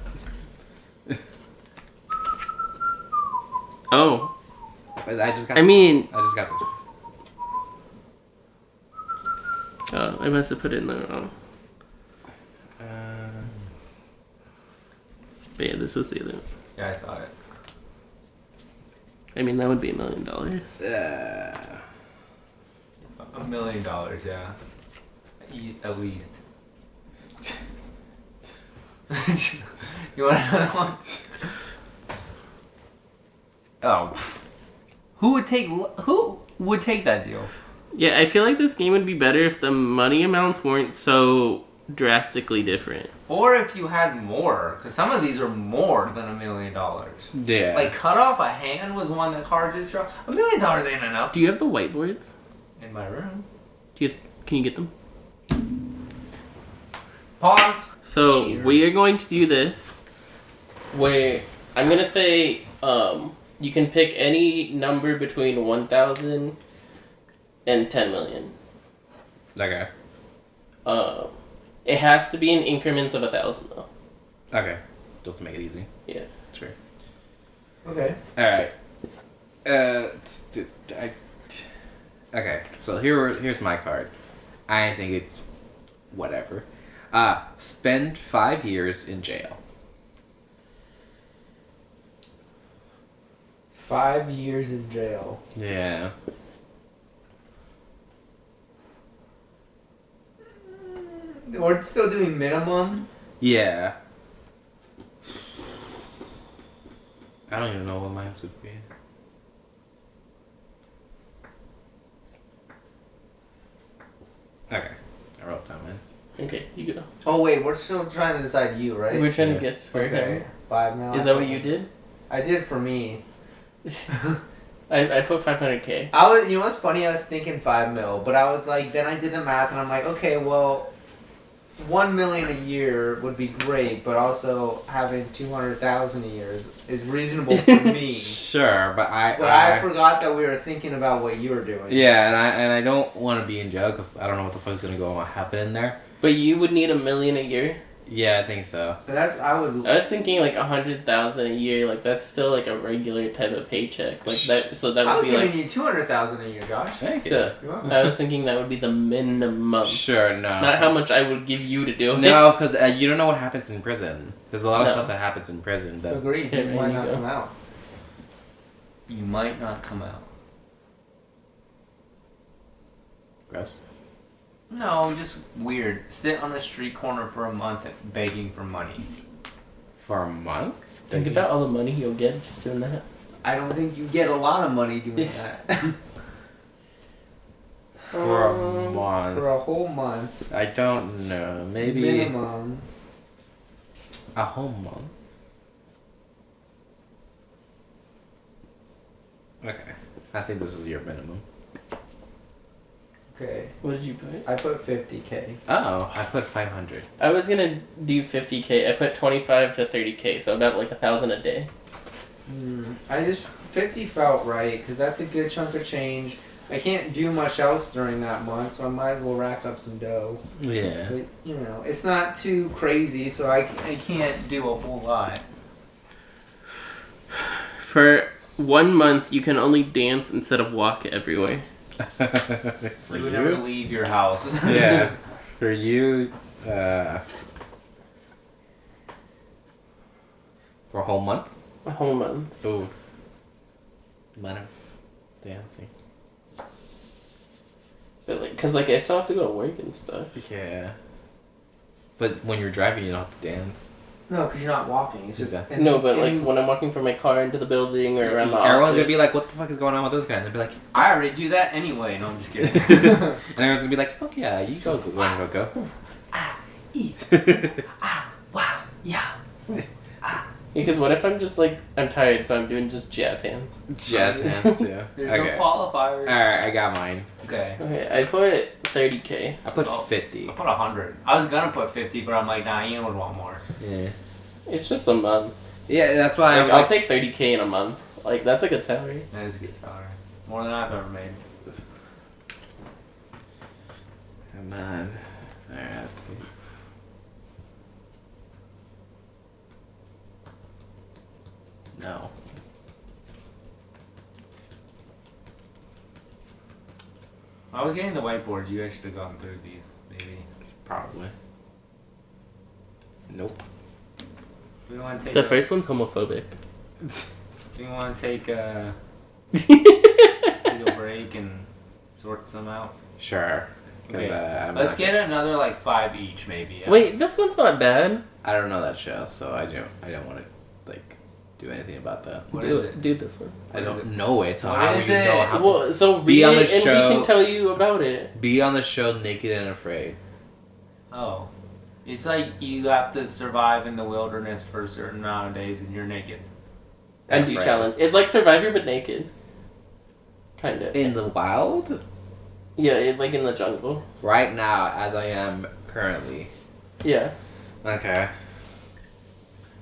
Speaker 1: Oh,
Speaker 2: But I just got.
Speaker 1: I mean,
Speaker 2: I just got this.
Speaker 1: oh, I must have put it in the wrong. But yeah, this was the other one.
Speaker 3: Yeah, I saw it.
Speaker 1: I mean, that would be $1 million.
Speaker 3: $1 million, yeah. At least. You want another one? Oh, pff. Who would take that deal?
Speaker 1: Yeah, I feel like this game would be better if the money amounts weren't so drastically different.
Speaker 3: Or if you had more, because some of these are more than $1 million.
Speaker 2: Yeah.
Speaker 3: Like cut off a hand was one that Car just dropped. $1 million ain't enough.
Speaker 1: Do you have the whiteboards?
Speaker 3: In my room.
Speaker 1: Can you get them?
Speaker 3: Pause.
Speaker 1: So
Speaker 3: Cheater.
Speaker 1: we are going to do this, where I'm gonna say you can pick any number between 1,000 and 10 million.
Speaker 2: Okay.
Speaker 1: It has to be in increments of 1,000 though.
Speaker 2: Okay. Just to make it easy.
Speaker 1: Yeah.
Speaker 2: Sure.
Speaker 4: Okay.
Speaker 2: All right. Okay. So here's my card. I think it's whatever. Spend 5 years in jail.
Speaker 4: 5 years in jail.
Speaker 2: Yeah.
Speaker 4: We're still doing minimum.
Speaker 2: Yeah. I don't even know what mine would be. Okay. I wrote down mine.
Speaker 1: Okay, you go.
Speaker 4: Oh wait, we're still trying to decide you, right?
Speaker 1: We're trying
Speaker 2: Yeah.
Speaker 1: to guess for
Speaker 4: Okay.
Speaker 1: him.
Speaker 4: 5 now.
Speaker 1: Is that what you did?
Speaker 4: I did for me.
Speaker 1: I put 500K.
Speaker 4: I was, you know what's funny? I was thinking 5 mil, but I was like, then I did the math, and I'm like, okay, well, 1 million a year would be great, but also having 200,000 a year is reasonable for me.
Speaker 2: Sure, but
Speaker 4: I forgot that we were thinking about what you were doing.
Speaker 2: Yeah, and I don't want to be in jail because I don't know what the fuck's gonna go on happen in there.
Speaker 1: But you would need $1 million a year.
Speaker 2: Yeah, I think so.
Speaker 4: But that's I would.
Speaker 1: I was thinking like 100,000 a year. Like that's still like a regular type of paycheck. Like that. So that
Speaker 4: I
Speaker 1: would
Speaker 4: was
Speaker 1: be
Speaker 4: giving
Speaker 1: like.
Speaker 4: you 200,000 a year, Josh.
Speaker 2: Thank you.
Speaker 1: So,
Speaker 4: You're welcome.
Speaker 1: I was thinking that would be the minimum.
Speaker 2: Sure, no.
Speaker 1: Not how much I would give you to do it.
Speaker 2: No, because you don't know what happens in prison. There's a lot of
Speaker 1: No.
Speaker 2: stuff that happens in prison. That
Speaker 4: Agreed.
Speaker 1: Okay,
Speaker 4: You
Speaker 1: there
Speaker 4: might
Speaker 1: you
Speaker 4: not
Speaker 1: go.
Speaker 4: come out.
Speaker 3: You might not come out.
Speaker 2: gross.
Speaker 3: No, just weird. Sit on a street corner for a month begging for money.
Speaker 2: For a month?
Speaker 1: Think about all the money you'll get just doing that.
Speaker 4: I don't think you get a lot of money doing that.
Speaker 2: For a month.
Speaker 4: For a whole month.
Speaker 2: I don't know. Maybe
Speaker 4: Minimum.
Speaker 2: a whole month. Okay. I think this is your minimum.
Speaker 4: Okay.
Speaker 1: What did you put?
Speaker 4: I put 50K.
Speaker 2: Oh, I put 500.
Speaker 1: I was gonna do 50K. I put 25 to 30K, so about like 1,000 a day.
Speaker 4: I just 50 felt right because that's a good chunk of change. I can't do much else during that month, so I might as well rack up some dough.
Speaker 2: Yeah.
Speaker 4: But you know, it's not too crazy, so I
Speaker 3: Can't do a whole lot.
Speaker 1: For 1 month, you can only dance instead of walk everywhere.
Speaker 2: For
Speaker 3: You would never
Speaker 2: you?
Speaker 3: leave your house.
Speaker 2: Yeah. For you, for a whole month?
Speaker 1: A whole month.
Speaker 2: Ooh. Amount of dancing.
Speaker 1: But like, cause like I still have to go to work and stuff.
Speaker 2: Yeah. But when you're driving, you don't have to dance.
Speaker 4: No, because you're not walking. It's just
Speaker 2: Exactly.
Speaker 1: No, but like when I'm walking from my car into the building or around the
Speaker 2: Everyone's
Speaker 1: office.
Speaker 2: gonna be like, "What the fuck is going on with this guy?" And they'll be like,
Speaker 3: I already do that anyway. No, I'm just kidding.
Speaker 2: and everyone's gonna be like, "Fuck yeah, you go, go."
Speaker 4: wow, yeah.
Speaker 1: Because what if I'm just like I'm tired, so I'm doing just jazz hands.
Speaker 2: Jazz hands, yeah.
Speaker 3: There's
Speaker 2: Okay.
Speaker 3: no qualifiers.
Speaker 2: Alright, I got mine.
Speaker 3: Okay.
Speaker 1: Okay, I put 30K.
Speaker 2: I put
Speaker 3: Oh.
Speaker 2: 50.
Speaker 3: I put 100. I was gonna put 50, but I'm like, nah, Ian would want more.
Speaker 2: Yeah.
Speaker 1: It's just a month.
Speaker 2: Yeah, that's why
Speaker 1: Like, I'll take 30K in a month. Like that's a good salary.
Speaker 3: That is a good salary. More than I've ever made.
Speaker 2: Come on. Alright, let's see. No.
Speaker 3: I was getting the whiteboard. You guys should have gone through these, maybe.
Speaker 2: Probably. Nope.
Speaker 3: We want to take.
Speaker 1: The first one's homophobic.
Speaker 3: We want to take take a break and sort some out.
Speaker 2: Sure. 'Cause,
Speaker 3: Okay.
Speaker 2: I'm
Speaker 3: Let's
Speaker 2: not-
Speaker 3: get another like 5 each, maybe. Yeah.
Speaker 1: Wait, this one's not bad.
Speaker 2: I don't know that show, so I don't want to like do anything about that.
Speaker 3: What
Speaker 1: do
Speaker 3: is it?
Speaker 1: Do this one.
Speaker 2: I
Speaker 3: What is
Speaker 2: don't
Speaker 3: it?
Speaker 2: know it, so
Speaker 3: What
Speaker 2: how
Speaker 3: is
Speaker 2: do you know
Speaker 3: it?
Speaker 2: how?
Speaker 1: Well, so read
Speaker 2: Be on the
Speaker 1: it and
Speaker 2: show.
Speaker 1: we can tell you about it.
Speaker 2: Be on the show Naked and Afraid.
Speaker 3: Oh. It's like you have to survive in the wilderness for a certain amount of days and you're naked.
Speaker 1: And do
Speaker 2: Afraid.
Speaker 1: challenge. It's like Survivor but naked. Kind of.
Speaker 2: In the wild?
Speaker 1: Yeah, like in the jungle.
Speaker 2: Right now, as I am currently.
Speaker 1: Yeah.
Speaker 2: Okay.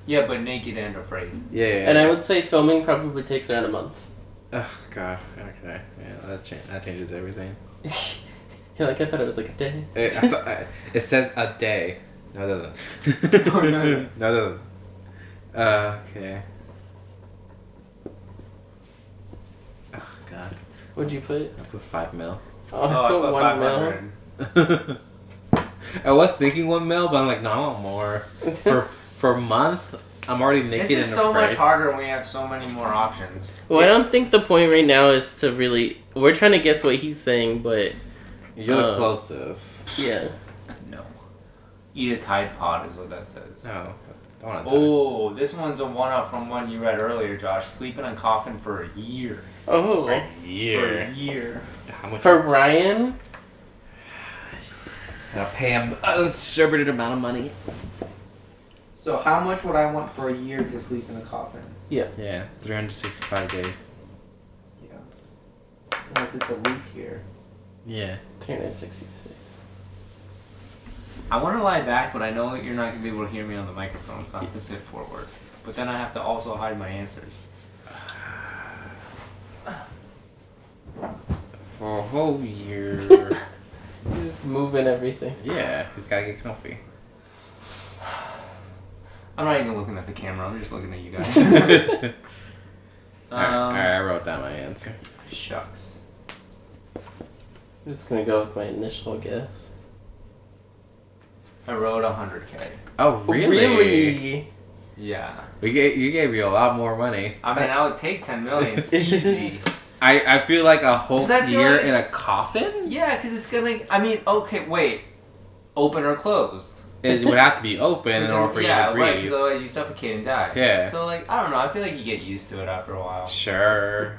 Speaker 3: Yeah, but naked and afraid.
Speaker 2: Yeah.
Speaker 1: And I would say filming probably takes around a month.
Speaker 2: Oh god. Okay. Yeah, that changes everything.
Speaker 1: Yeah, like I thought it was like a day.
Speaker 2: It says a day. No, it doesn't.
Speaker 3: Oh, no.
Speaker 2: No, it doesn't. Okay. Oh god.
Speaker 1: What'd you put?
Speaker 2: I put 5 mil.
Speaker 1: Oh, I
Speaker 3: I
Speaker 1: put
Speaker 3: put
Speaker 1: 1 mil.
Speaker 3: 500.
Speaker 2: I was thinking 1 mil, but I'm like, no, I want more. For a month, I'm already naked
Speaker 3: This is
Speaker 2: and
Speaker 3: so
Speaker 2: afraid.
Speaker 3: much harder when we have so many more options.
Speaker 1: Well, I don't think the point right now is to really. We're trying to guess what he's saying, but
Speaker 2: You're the closest.
Speaker 1: yeah.
Speaker 3: No. Eat a Tide Pod is what that says.
Speaker 2: No, I want to.
Speaker 3: Oh, this one's a one-up from one you read earlier, Josh. Sleep in a coffin for a year.
Speaker 1: Oh,
Speaker 3: For a year.
Speaker 2: How much?
Speaker 1: for Ryan.
Speaker 2: I'll pay him a conservative amount of money.
Speaker 4: So how much would I want for a year to sleep in a coffin?
Speaker 2: Yeah, 365 days.
Speaker 4: Yeah. Unless it's a leap year.
Speaker 2: Yeah.
Speaker 1: 366.
Speaker 3: I want to lie back, but I know you're not going to be able to hear me on the microphone, so I have to sit forward. But then I have to also hide my answers.
Speaker 2: For a whole year.
Speaker 1: He's just moving everything.
Speaker 2: Yeah, he's gotta get comfy.
Speaker 3: I'm not even looking at the camera, I'm just looking at you guys.
Speaker 2: Alright, I wrote down my answer.
Speaker 3: Shucks.
Speaker 1: I'm just gonna go with my initial guess.
Speaker 3: I wrote 100K.
Speaker 2: Oh, really?
Speaker 3: Yeah.
Speaker 2: You gave you a lot more money.
Speaker 3: I mean, I would take 10 million. Easy.
Speaker 2: I feel like a whole
Speaker 3: 'Cause I feel
Speaker 2: year
Speaker 3: like
Speaker 2: in a coffin?
Speaker 3: Yeah, because it's gonna. I mean, okay, wait. Open or closed?
Speaker 2: It would have to be open in order for
Speaker 3: yeah,
Speaker 2: you to
Speaker 3: right.
Speaker 2: breathe.
Speaker 3: Because otherwise you suffocate and die.
Speaker 2: Yeah.
Speaker 3: So like, I don't know. I feel like you get used to it after a while.
Speaker 2: Sure.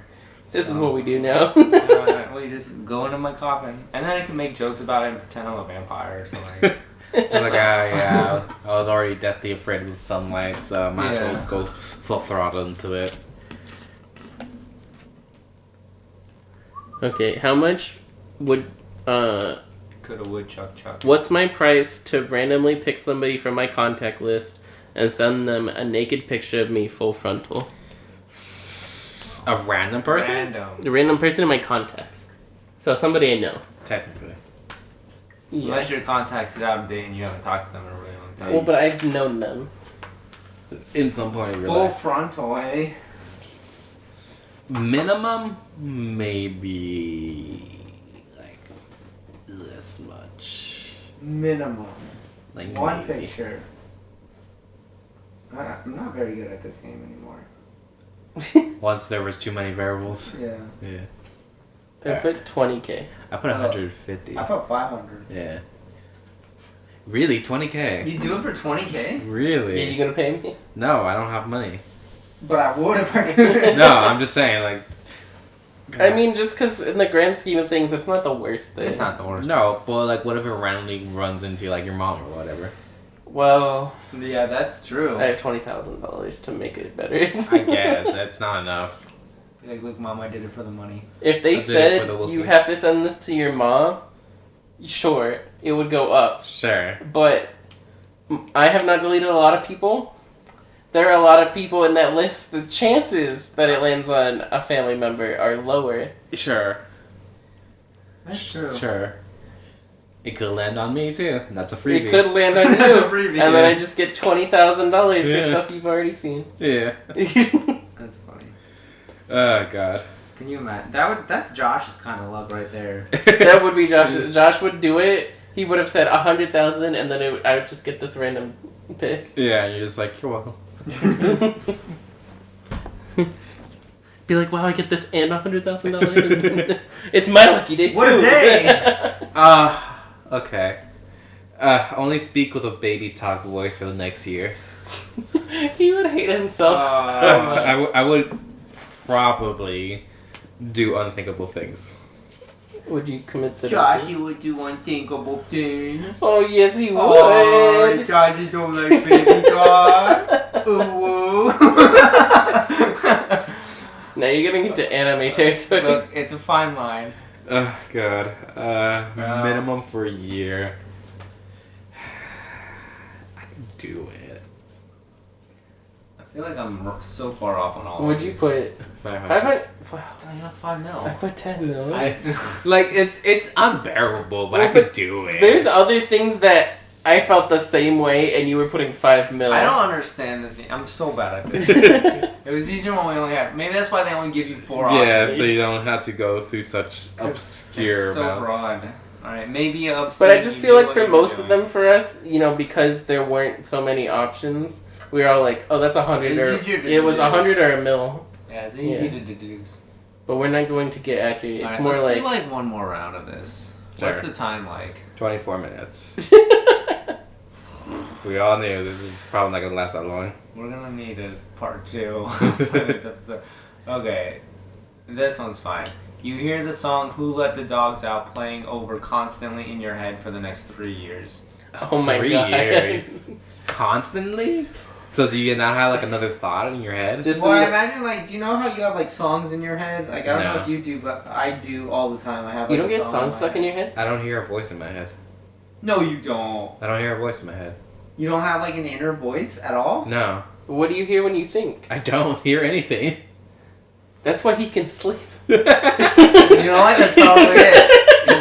Speaker 1: This is what we do now.
Speaker 3: Well, you just go into my coffin, and then I can make jokes about it and pretend I'm a vampire or something.
Speaker 2: I'm like, yeah, I was already deathly afraid of the sunlight, so I might as well
Speaker 3: Yeah.
Speaker 2: go full throttle into it.
Speaker 1: Okay, how much would
Speaker 3: Coulda woodchuck chuck.
Speaker 1: what's my price to randomly pick somebody from my contact list and send them a naked picture of me full frontal?
Speaker 2: A random person?
Speaker 3: Random.
Speaker 1: The random person in my contacts. So somebody I know.
Speaker 2: Technically.
Speaker 1: Yeah.
Speaker 3: Unless your contacts is out of date and you haven't talked to them in a really long time.
Speaker 1: Well, but I've known them.
Speaker 2: In some point in your
Speaker 4: Full
Speaker 2: life.
Speaker 4: frontal, eh?
Speaker 2: Minimum, maybe like this much.
Speaker 4: Minimum.
Speaker 2: Like
Speaker 4: One
Speaker 2: maybe.
Speaker 4: picture. I'm not very good at this game anymore.
Speaker 2: Once there was too many variables.
Speaker 4: Yeah.
Speaker 2: Yeah.
Speaker 1: I put 20K.
Speaker 2: I put 150.
Speaker 4: I put 500.
Speaker 2: Yeah. Really, 20K.
Speaker 4: You do it for 20K?
Speaker 1: Are
Speaker 2: Really?
Speaker 1: you gonna pay me?
Speaker 2: No, I don't have money.
Speaker 4: But I would if I could.
Speaker 2: No, I'm just saying, like.
Speaker 1: I mean, just because in the grand scheme of things, it's not the worst thing.
Speaker 3: It's not the worst.
Speaker 2: No, but like, what if it randomly runs into like your mom or whatever?
Speaker 1: Well,
Speaker 3: Yeah, that's true.
Speaker 1: I have $20,000 to make it better.
Speaker 2: I guess that's not enough.
Speaker 3: Like, look, Mom, I did it for the money.
Speaker 1: If they
Speaker 2: I did it
Speaker 1: said
Speaker 2: for the
Speaker 1: you
Speaker 2: whoopee.
Speaker 1: have to send this to your mom, sure, it would go up.
Speaker 2: Sure.
Speaker 1: But I have not deleted a lot of people. There are a lot of people in that list. The chances that it lands on a family member are lower.
Speaker 2: Sure.
Speaker 4: That's true.
Speaker 2: Sure. It could land on me too. That's a freebie.
Speaker 1: It could land on you,
Speaker 4: That's a freebie,
Speaker 1: and then
Speaker 4: yeah.
Speaker 1: I just get $20,000
Speaker 2: Yeah.
Speaker 1: for stuff you've already seen.
Speaker 2: Yeah.
Speaker 3: That's funny.
Speaker 2: Oh god.
Speaker 3: Can you imagine?
Speaker 4: That's Josh's kind of luck right there.
Speaker 1: That would be Josh. Josh would do it. He would have said 100,000, and then I would just get this random pick.
Speaker 2: Yeah, you're just like, you're welcome.
Speaker 1: Be like, wow, I get this and $100,000. It's my lucky day too.
Speaker 4: What a day!
Speaker 2: Okay. Only speak with a baby talk voice for the next year.
Speaker 1: He would hate himself so much.
Speaker 2: I would probably do unthinkable things.
Speaker 1: Would you commit
Speaker 4: Josh,
Speaker 1: suicide?
Speaker 4: you would do unthinkable things.
Speaker 1: Oh yes, he would.
Speaker 4: Oh, Josh, you don't like baby talk. Ooh.
Speaker 1: Now you're getting into anime territory.
Speaker 3: Look, it's a fine line.
Speaker 2: Oh god. Minimum for a year. I can do it.
Speaker 3: I feel like I'm so far off on all
Speaker 1: Would
Speaker 3: of
Speaker 1: you
Speaker 3: these.
Speaker 1: put
Speaker 2: 500.
Speaker 1: 500? Wow,
Speaker 3: I got 5 mil.
Speaker 1: I put 10 mil.
Speaker 2: Like it's unbearable, but
Speaker 1: Well,
Speaker 2: I could
Speaker 1: but
Speaker 2: do it.
Speaker 1: There's other things that I felt the same way, and you were putting 5 mil.
Speaker 3: I don't understand this. I'm so bad at this. It was easier when we only had. Maybe that's why they only give you 4
Speaker 2: Yeah,
Speaker 3: options.
Speaker 2: so you don't have to go through such obscure
Speaker 3: It's so
Speaker 2: amounts.
Speaker 3: broad. All right, maybe Obscene.
Speaker 1: But I just
Speaker 3: you
Speaker 1: feel
Speaker 3: knew
Speaker 1: like
Speaker 3: what
Speaker 1: for
Speaker 3: you were
Speaker 1: most of
Speaker 3: doing.
Speaker 1: them, for us, because there weren't so many options, we were all like, "Oh, that's 100,"
Speaker 3: It
Speaker 1: or
Speaker 3: was easier to
Speaker 1: it was
Speaker 3: deduce.
Speaker 1: 100 or a mil.
Speaker 3: Yeah, it's easy
Speaker 1: Yeah.
Speaker 3: to deduce.
Speaker 1: But we're not going to get accurate. It's
Speaker 3: All right,
Speaker 1: more
Speaker 3: let's
Speaker 1: like,
Speaker 3: do like one more round of this. What's
Speaker 2: Sure.
Speaker 3: the time like?
Speaker 2: 24 minutes. We all knew this is probably not gonna last that long.
Speaker 3: We're gonna need a part 2 for this episode. Okay, this one's fine. You hear the song "Who Let the Dogs Out" playing over constantly in your head for the next 3 years.
Speaker 1: oh my
Speaker 2: 3
Speaker 1: god.
Speaker 2: years. Constantly? So do you not have like another thought in your head?
Speaker 1: Just
Speaker 4: Well, I
Speaker 1: in the-
Speaker 4: imagine, like, do you know how you have, like, songs in your head? Like, I don't know
Speaker 2: No.
Speaker 4: if you do, but I do all the time. I have,
Speaker 1: you
Speaker 4: like,
Speaker 1: don't
Speaker 4: a
Speaker 1: get
Speaker 4: song
Speaker 1: songs stuck in your head?
Speaker 2: I don't hear a voice in my head.
Speaker 4: No, you don't.
Speaker 2: I don't hear a voice in my head.
Speaker 4: You don't have, like, an inner voice at all?
Speaker 2: No.
Speaker 1: What do you hear when you think?
Speaker 2: I don't hear anything.
Speaker 1: That's why he can sleep.
Speaker 3: You know what? That's probably it.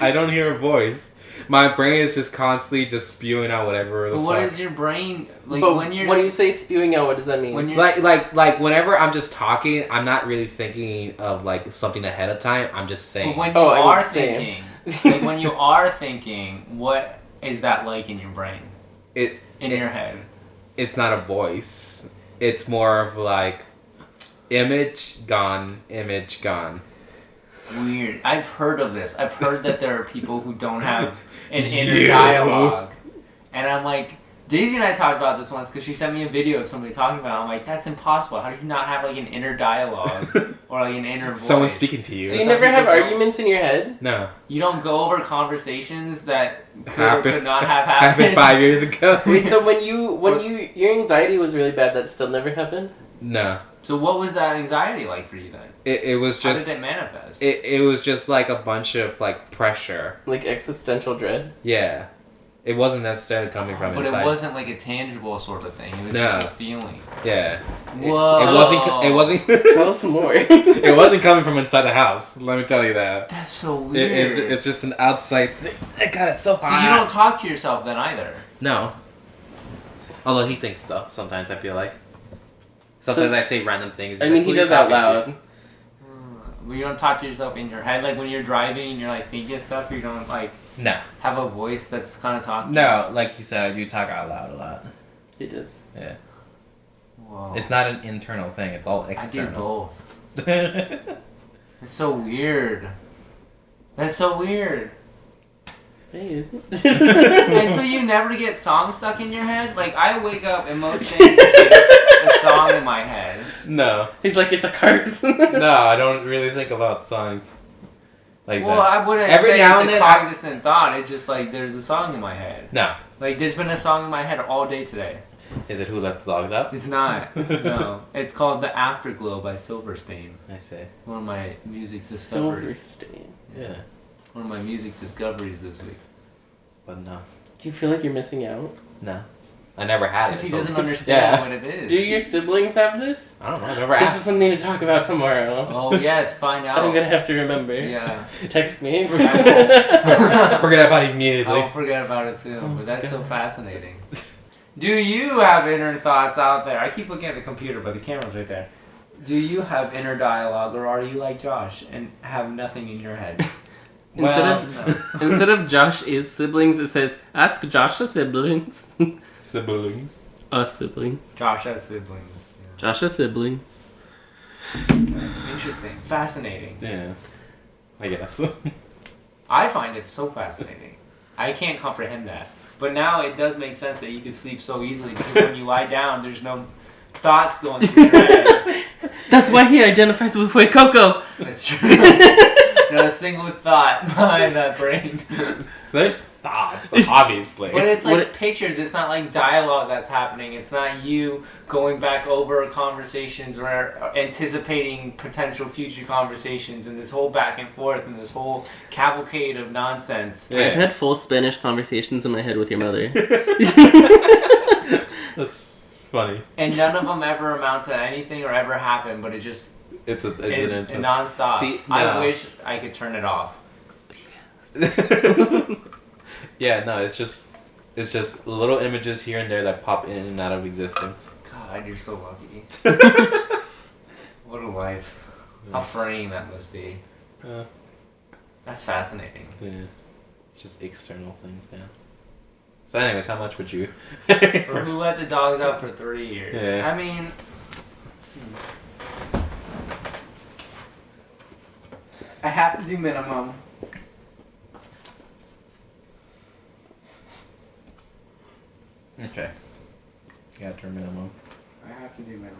Speaker 2: I don't hear a voice. My brain is just constantly just spewing out whatever the
Speaker 3: But what
Speaker 2: fuck.
Speaker 3: is your brain like
Speaker 1: But
Speaker 3: when you're
Speaker 1: when you say spewing out, what does that mean?
Speaker 3: when you're
Speaker 2: like whenever I'm just talking, I'm not really thinking of like something ahead of time. I'm just saying.
Speaker 3: but when you
Speaker 1: Oh, I mean,
Speaker 3: are
Speaker 1: same.
Speaker 3: thinking, like when you are thinking, what is that like in your brain?
Speaker 2: It
Speaker 3: Your head.
Speaker 2: it's not a voice. It's more of like image gone, image gone.
Speaker 3: Weird. I've heard of this. I've heard that there are people who don't have an inner
Speaker 2: You.
Speaker 3: dialogue. And I'm like, Daisy and I talked about this once because she sent me a video of somebody talking about it. I'm like, that's impossible. How do you not have like an inner dialogue or like an inner voice?
Speaker 2: Someone speaking to you.
Speaker 1: so you
Speaker 3: Some
Speaker 1: never have
Speaker 3: people don't.
Speaker 1: arguments in your head?
Speaker 2: No.
Speaker 3: You don't go over conversations that could or
Speaker 2: Happened-
Speaker 3: could not have happened.
Speaker 2: Happened 5 years ago.
Speaker 1: Wait, so when your anxiety was really bad, that still never happened?
Speaker 2: No.
Speaker 3: So what was that anxiety like for you then?
Speaker 2: It was
Speaker 3: How
Speaker 2: just
Speaker 3: did it manifest?
Speaker 2: it was just like a bunch of like pressure.
Speaker 1: Like existential dread?
Speaker 2: Yeah. It wasn't necessarily coming from
Speaker 3: but
Speaker 2: inside.
Speaker 3: it wasn't like a tangible sort of thing. It was
Speaker 2: No.
Speaker 3: just a feeling.
Speaker 2: Yeah.
Speaker 3: Whoa.
Speaker 2: It wasn't
Speaker 1: Tell us more.
Speaker 2: it wasn't coming from inside the house. Let me tell you that.
Speaker 3: That's so weird.
Speaker 2: It's just an outside thing. God, it's so hot.
Speaker 3: So you don't talk to yourself then either.
Speaker 2: No. Although he thinks stuff sometimes, I feel like. Sometimes
Speaker 1: So-
Speaker 2: I say random things.
Speaker 1: I
Speaker 2: he's
Speaker 1: mean,
Speaker 2: like,
Speaker 1: he
Speaker 2: "Who are you
Speaker 1: does out
Speaker 2: talking to?"
Speaker 1: loud.
Speaker 3: But you don't talk to yourself in your head. Like when you're driving and you're like thinking stuff, you don't like
Speaker 2: No.
Speaker 3: have a voice that's kind of talking.
Speaker 2: No, like he said, I do talk out loud a lot.
Speaker 1: He does.
Speaker 2: Yeah.
Speaker 3: Whoa.
Speaker 2: It's not an internal thing, it's all
Speaker 3: I do
Speaker 2: external.
Speaker 3: both. That's so weird. That's so weird.
Speaker 1: Hey.
Speaker 3: And so you never get songs stuck in your head? Like, I wake up and most days there's a song in my head.
Speaker 5: No.
Speaker 1: He's like, it's a curse.
Speaker 5: No, I don't really think about songs like
Speaker 3: Well,
Speaker 5: that.
Speaker 3: I wouldn't
Speaker 5: Every
Speaker 3: say
Speaker 5: now
Speaker 3: it's
Speaker 5: and
Speaker 3: a
Speaker 5: then
Speaker 3: cognizant thought. It's just like, there's a song in my head.
Speaker 5: No.
Speaker 3: Like, there's been a song in my head all day today.
Speaker 5: Is it Who Let the Dogs Out?
Speaker 3: It's not. No. It's called The Afterglow by Silverstein.
Speaker 5: I say.
Speaker 3: One of my music discoveries.
Speaker 1: Silverstein.
Speaker 5: Yeah.
Speaker 3: One of my music discoveries this week.
Speaker 5: But no.
Speaker 1: Do you feel like you're missing out?
Speaker 5: No. I never had it.
Speaker 3: Because he
Speaker 5: so-
Speaker 3: doesn't understand
Speaker 5: Yeah.
Speaker 3: what it is.
Speaker 1: Do your siblings have this?
Speaker 5: I don't know. I've never
Speaker 1: This is
Speaker 5: asked.
Speaker 1: something to talk about tomorrow.
Speaker 3: Oh, yes. Find out.
Speaker 1: I'm gonna have to remember.
Speaker 3: Yeah.
Speaker 1: Text me.
Speaker 5: Forget about it immediately.
Speaker 3: I'll forget about it soon, but that's so
Speaker 1: God.
Speaker 3: fascinating. Do you have inner thoughts out there? I keep looking at the computer, but the camera's right there. Do you have inner dialogue, or are you like Josh and have nothing in your head?
Speaker 1: Instead of Josh is siblings, it says ask Josh's siblings.
Speaker 5: Siblings.
Speaker 1: Us siblings.
Speaker 3: Josh has siblings. Yeah.
Speaker 1: Josh's siblings.
Speaker 3: Interesting. Fascinating.
Speaker 5: Yeah. I guess.
Speaker 3: I find it so fascinating. I can't comprehend that. But now it does make sense that you can sleep so easily because when you lie down, there's no thoughts going through your head.
Speaker 1: That's why he identifies with Fue Coco.
Speaker 3: That's true. Not a single thought behind that brain.
Speaker 5: There's thoughts, obviously.
Speaker 3: But it's like
Speaker 1: What-
Speaker 3: pictures. It's not like dialogue that's happening. It's not you going back over conversations or anticipating potential future conversations and this whole back and forth and this whole cavalcade of nonsense.
Speaker 5: Yeah.
Speaker 1: I've had full Spanish conversations in my head with your mother.
Speaker 5: That's funny.
Speaker 3: And none of them ever amount to anything or ever happen, but it's
Speaker 5: It's
Speaker 3: it's nonstop.
Speaker 5: See,
Speaker 3: I
Speaker 5: no.
Speaker 3: wish I could turn it off.
Speaker 5: Yeah, no, it's just little images here and there that pop in and out of existence.
Speaker 3: God, you're so lucky. What a life. How freeing that must be.
Speaker 5: Uh,
Speaker 3: That's fascinating.
Speaker 5: yeah. It's just external things now. So anyways, how much would you?
Speaker 3: For Who Let the Dogs Out for 3 years.
Speaker 5: Yeah.
Speaker 3: I mean,
Speaker 4: I have to do minimum.
Speaker 5: Okay. You got your minimum.
Speaker 4: I have to do minimum.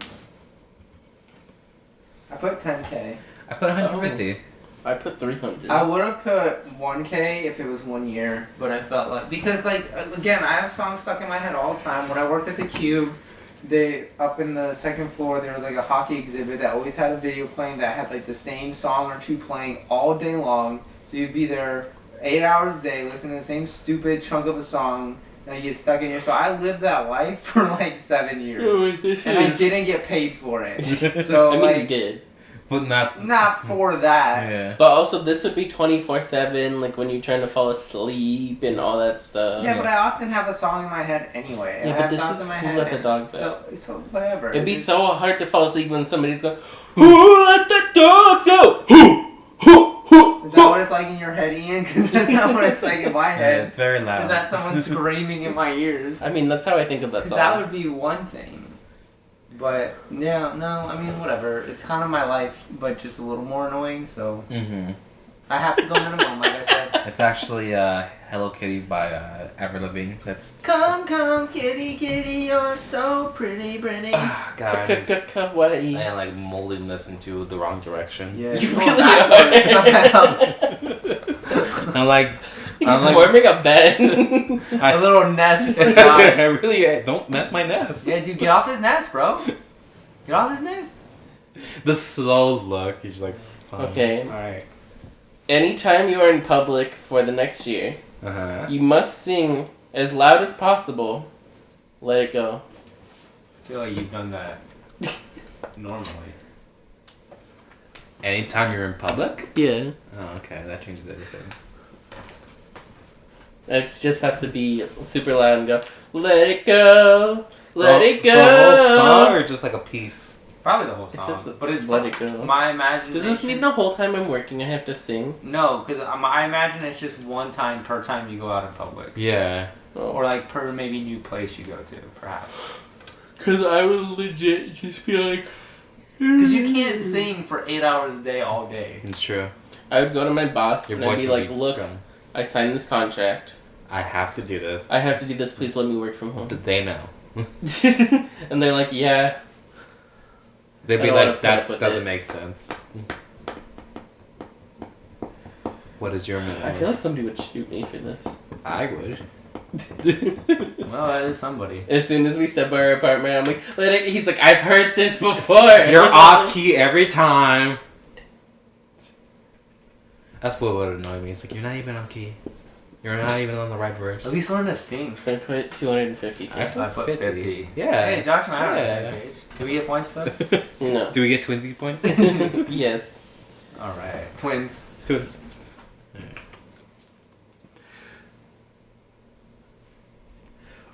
Speaker 4: I put 10K.
Speaker 5: I put 150.
Speaker 1: I put 300.
Speaker 4: I would have put 1K if it was 1 year, but I felt like because again, I have songs stuck in my head all the time. When I worked at the Cube, they up in the second floor there was like a hockey exhibit that always had a video playing that had like the same song or two playing all day long. So you'd be there 8 hours a day listening to the same stupid chunk of a song. And you get stuck in here. So I lived that life for like 7 years, and I didn't get paid for it. So
Speaker 1: I mean,
Speaker 4: like,
Speaker 1: you did.
Speaker 5: But not.
Speaker 4: not for that.
Speaker 5: Yeah.
Speaker 1: But also, this would be 24/7, like when you're trying to fall asleep and all that stuff.
Speaker 4: Yeah, but I often have a song in my head anyway.
Speaker 1: Yeah,
Speaker 4: I
Speaker 1: but
Speaker 4: have
Speaker 1: this
Speaker 4: thoughts
Speaker 1: is
Speaker 4: in my
Speaker 1: Who
Speaker 4: head.
Speaker 1: Let the Dogs Out.
Speaker 4: So whatever.
Speaker 1: It'd be
Speaker 4: It's-
Speaker 1: so hard to fall asleep when somebody's going, Who let the dogs out? Who?
Speaker 4: Is that what it's like in your head, Ian? Because that's not what it's like in my
Speaker 5: Yeah,
Speaker 4: head.
Speaker 5: it's very
Speaker 3: is
Speaker 5: loud.
Speaker 3: that someone screaming in my ears?
Speaker 1: I mean, that's how I think of that
Speaker 4: 'Cause
Speaker 1: song.
Speaker 4: that would be one thing. But yeah, no, I mean whatever. It's kind of my life, but just a little more annoying. So
Speaker 5: Mm-hmm.
Speaker 4: I have to go minimum, like I said.
Speaker 5: It's actually Hello Kitty by Avril Lavigne. That's.
Speaker 4: Come, kitty, kitty, you're so pretty, pretty.
Speaker 5: Ah, God.
Speaker 1: Kawaii.
Speaker 5: I am like molding this into the wrong direction.
Speaker 4: Yeah,
Speaker 1: You
Speaker 4: you're
Speaker 1: really
Speaker 4: going backwards somehow.
Speaker 5: I'm like.
Speaker 1: He's
Speaker 5: I'm like.
Speaker 1: forming a bed.
Speaker 3: A little nest for
Speaker 5: I
Speaker 3: Josh.
Speaker 5: really don't mess my nest.
Speaker 3: Yeah, dude, get off his nest, bro. Get off his nest.
Speaker 5: The slow look. You're just like. Fine.
Speaker 1: Okay.
Speaker 3: Alright.
Speaker 1: Anytime you are in public for the next year,
Speaker 5: Uh huh.
Speaker 1: you must sing as loud as possible. Let it go.
Speaker 3: I feel like you've done that normally.
Speaker 5: Anytime you're in public.
Speaker 1: Yeah.
Speaker 5: Oh, okay. That changes everything.
Speaker 1: It just has to be super loud and go, let it go, let it go.
Speaker 5: The whole song or just like a piece?
Speaker 3: Probably the whole
Speaker 1: It's
Speaker 3: song.
Speaker 1: just the,
Speaker 3: but it's
Speaker 1: let it go.
Speaker 3: my imagination.
Speaker 1: Does this mean the whole time I'm working I have to sing?
Speaker 3: No, because I imagine it's just one time per time you go out in public.
Speaker 5: Yeah.
Speaker 3: Or like per maybe new place you go to, perhaps.
Speaker 1: Because I would legit just be like,
Speaker 3: Because you can't sing for 8 hours a day all day.
Speaker 5: It's true.
Speaker 1: I would go to my boss
Speaker 5: Your
Speaker 1: and I'd
Speaker 5: voice
Speaker 1: be
Speaker 5: would
Speaker 1: like, look,
Speaker 5: gone.
Speaker 1: I signed this contract.
Speaker 5: I have to do this.
Speaker 1: I have to do this. Please let me work from home.
Speaker 5: They know.
Speaker 1: And they're like, yeah.
Speaker 5: They'd
Speaker 1: I
Speaker 5: be
Speaker 1: don't wanna
Speaker 5: like,
Speaker 1: put up
Speaker 5: that
Speaker 1: with
Speaker 5: doesn't
Speaker 1: it."
Speaker 5: make sense. What is your minimum?
Speaker 1: I feel like somebody would shoot me for this.
Speaker 5: I would.
Speaker 3: Well, that is somebody.
Speaker 1: As soon as we step by our apartment, I'm like, he's like, I've heard this before.
Speaker 5: You're off key every time. That's what would annoy me. It's like, you're not even on key. You're not even on the right verse.
Speaker 3: At least learn to sing.
Speaker 1: I put 250.
Speaker 5: I
Speaker 3: I put 50.
Speaker 5: Yeah.
Speaker 3: Hey, Josh and I are on the
Speaker 5: Yeah.
Speaker 3: same page. Do we get points for that?
Speaker 1: No.
Speaker 5: Do we get twinsy points?
Speaker 1: Yes.
Speaker 3: Alright. Twins.
Speaker 5: Twins.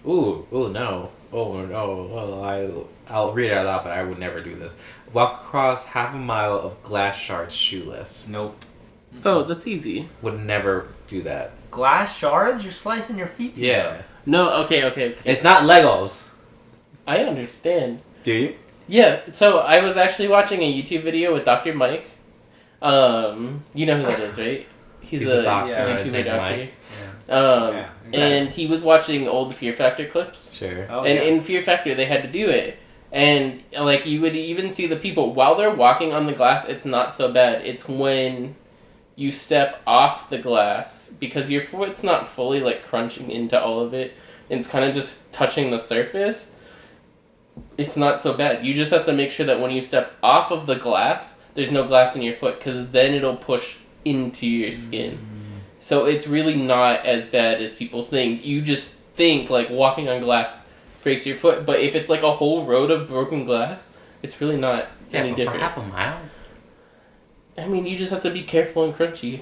Speaker 5: Ooh, no. Oh, no. Well, I'll read it out loud, but I would never do this. Walk across half a mile of glass shards shoeless.
Speaker 3: Nope.
Speaker 1: Oh, that's easy.
Speaker 5: Would never do that.
Speaker 3: Glass shards? You're slicing your feet together.
Speaker 5: Yeah.
Speaker 1: No, okay.
Speaker 5: It's not Legos.
Speaker 1: I understand.
Speaker 5: Do you?
Speaker 1: Yeah, so I was actually watching a YouTube video with Dr. Mike. You know who that is, right?
Speaker 5: He's a doctor.
Speaker 3: yeah,
Speaker 5: His
Speaker 1: YouTuber
Speaker 5: name's
Speaker 1: doctor.
Speaker 5: Mike.
Speaker 3: Yeah, exactly.
Speaker 1: And he was watching old Fear Factor clips.
Speaker 5: Sure.
Speaker 3: Oh,
Speaker 1: And
Speaker 3: yeah.
Speaker 1: in Fear Factor, they had to do it. And, like, you would even see the people, while they're walking on the glass, it's not so bad. It's when you step off the glass, because your foot's not fully, like, crunching into all of it. It's kind of just touching the surface. It's not so bad. You just have to make sure that when you step off of the glass, there's no glass in your foot, because then it'll push into your skin. So it's really not as bad as people think. You just think, like, walking on glass breaks your foot, but if it's like a whole road of broken glass, it's really not any
Speaker 5: but
Speaker 1: different.
Speaker 5: for half a mile?
Speaker 1: I mean, you just have to be careful and crunchy.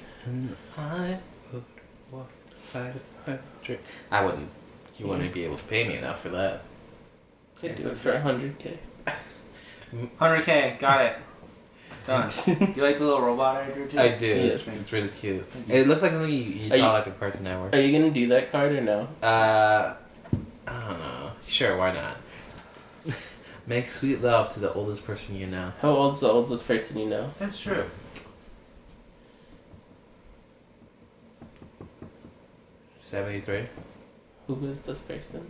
Speaker 5: I would walk 500. I wouldn't. You wouldn't be able to pay me enough for that.
Speaker 1: Could do it for 100K.
Speaker 3: 100K. Got it. Done. You like the little robot I drew too?
Speaker 5: I do.
Speaker 1: Yeah.
Speaker 5: It's really cute.
Speaker 3: Thank you.
Speaker 5: It looks like something you
Speaker 1: Are
Speaker 5: saw
Speaker 1: you-
Speaker 5: like a Cartoon Network.
Speaker 1: Are you gonna do that card or no?
Speaker 5: I don't know. Sure, why not? Make sweet love to the oldest person you know.
Speaker 1: How old's the oldest person you know?
Speaker 3: That's true.
Speaker 5: 73.
Speaker 1: Who is this person?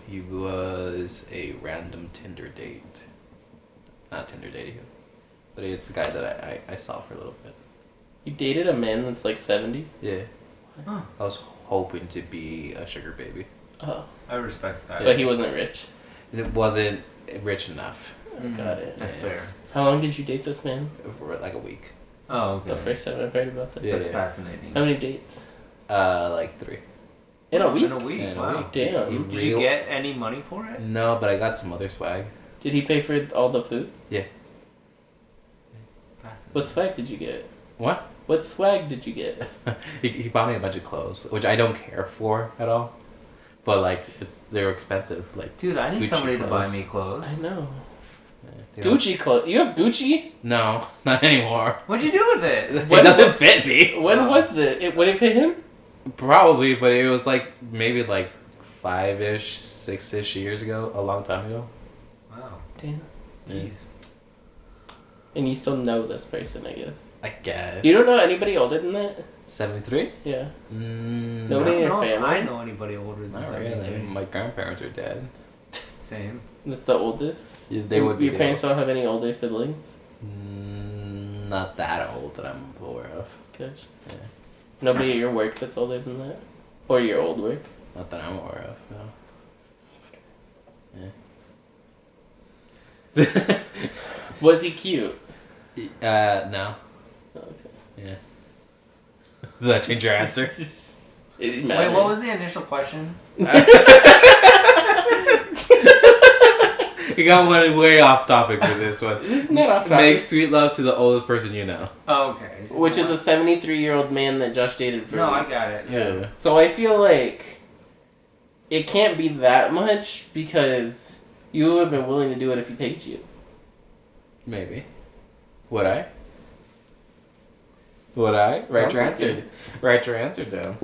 Speaker 5: He was a random Tinder date. It's not a Tinder date, but it's a guy that I saw for a little bit.
Speaker 1: You dated a man that's like 70?
Speaker 5: Yeah.
Speaker 3: Huh.
Speaker 5: I was hoping to be a sugar baby.
Speaker 1: Oh.
Speaker 3: I respect that.
Speaker 1: But he wasn't rich.
Speaker 5: It wasn't rich enough
Speaker 1: Got it.
Speaker 3: That's
Speaker 5: Yeah.
Speaker 3: fair.
Speaker 1: How long did you date this man?
Speaker 5: for like a week.
Speaker 3: Oh,
Speaker 1: This is the
Speaker 3: okay.
Speaker 1: first time I've heard about that.
Speaker 5: Yeah.
Speaker 3: That's fascinating.
Speaker 1: How many dates?
Speaker 5: Like 3.
Speaker 1: In a week?
Speaker 3: In a week.
Speaker 5: In a
Speaker 3: Wow.
Speaker 5: week.
Speaker 1: Damn.
Speaker 3: Did you get any money for it?
Speaker 5: No, but I got some other swag.
Speaker 1: Did he pay for all the food? What swag did you get?
Speaker 5: What?
Speaker 1: What swag did you get?
Speaker 5: He bought me a bunch of clothes, which I don't care for at all. But like, they're expensive. Like,
Speaker 3: Dude, I need
Speaker 5: Gucci
Speaker 3: somebody to buy
Speaker 5: clothes.
Speaker 3: me clothes.
Speaker 1: I know.
Speaker 5: they don't-
Speaker 1: Gucci clothes. You have Gucci?
Speaker 5: No, not anymore.
Speaker 3: What'd you do with it?
Speaker 5: It
Speaker 1: When-
Speaker 5: doesn't fit me.
Speaker 1: When was the? Would it fit him?
Speaker 5: Probably, but it was like maybe like 5-ish, 6-ish years ago, a long time ago.
Speaker 3: Wow.
Speaker 1: Damn.
Speaker 5: Yeah.
Speaker 3: Jeez.
Speaker 1: And you still know this person, I guess.
Speaker 5: I guess.
Speaker 1: You don't know anybody older than that?
Speaker 5: 73?
Speaker 1: Yeah.
Speaker 5: Mm,
Speaker 1: Nobody in your
Speaker 3: I don't know-
Speaker 1: family?
Speaker 3: I know anybody older than
Speaker 5: Not
Speaker 3: 73.
Speaker 5: really. My grandparents are dead.
Speaker 3: Same.
Speaker 1: That's the oldest?
Speaker 5: Yeah, they would be.
Speaker 1: Your parents don't have any older siblings?
Speaker 5: Not that old that I'm aware of.
Speaker 1: Good.
Speaker 5: Yeah.
Speaker 1: Nobody at your work that's older than that? Or your old work?
Speaker 5: Not that I'm aware of. No. Yeah.
Speaker 1: Was he cute?
Speaker 5: No.
Speaker 1: Oh, okay.
Speaker 5: Yeah. Does that change your answer?
Speaker 1: It
Speaker 3: Wait,
Speaker 1: matters.
Speaker 3: what was the initial question?
Speaker 5: You got one way off topic with this one.
Speaker 1: This is not off
Speaker 5: Make
Speaker 1: topic.
Speaker 5: sweet love to the oldest person you know.
Speaker 3: Oh, okay.
Speaker 1: Which is a 73-year-old man that Josh dated for
Speaker 3: No,
Speaker 1: a
Speaker 3: I
Speaker 1: week.
Speaker 3: got it.
Speaker 5: Yeah.
Speaker 1: So I feel like it can't be that much because you would have been willing to do it if he paid you.
Speaker 5: Maybe. Would I? Would I? Write
Speaker 1: Sounds
Speaker 5: your
Speaker 1: like
Speaker 5: answer.
Speaker 1: it.
Speaker 5: Write your answer down.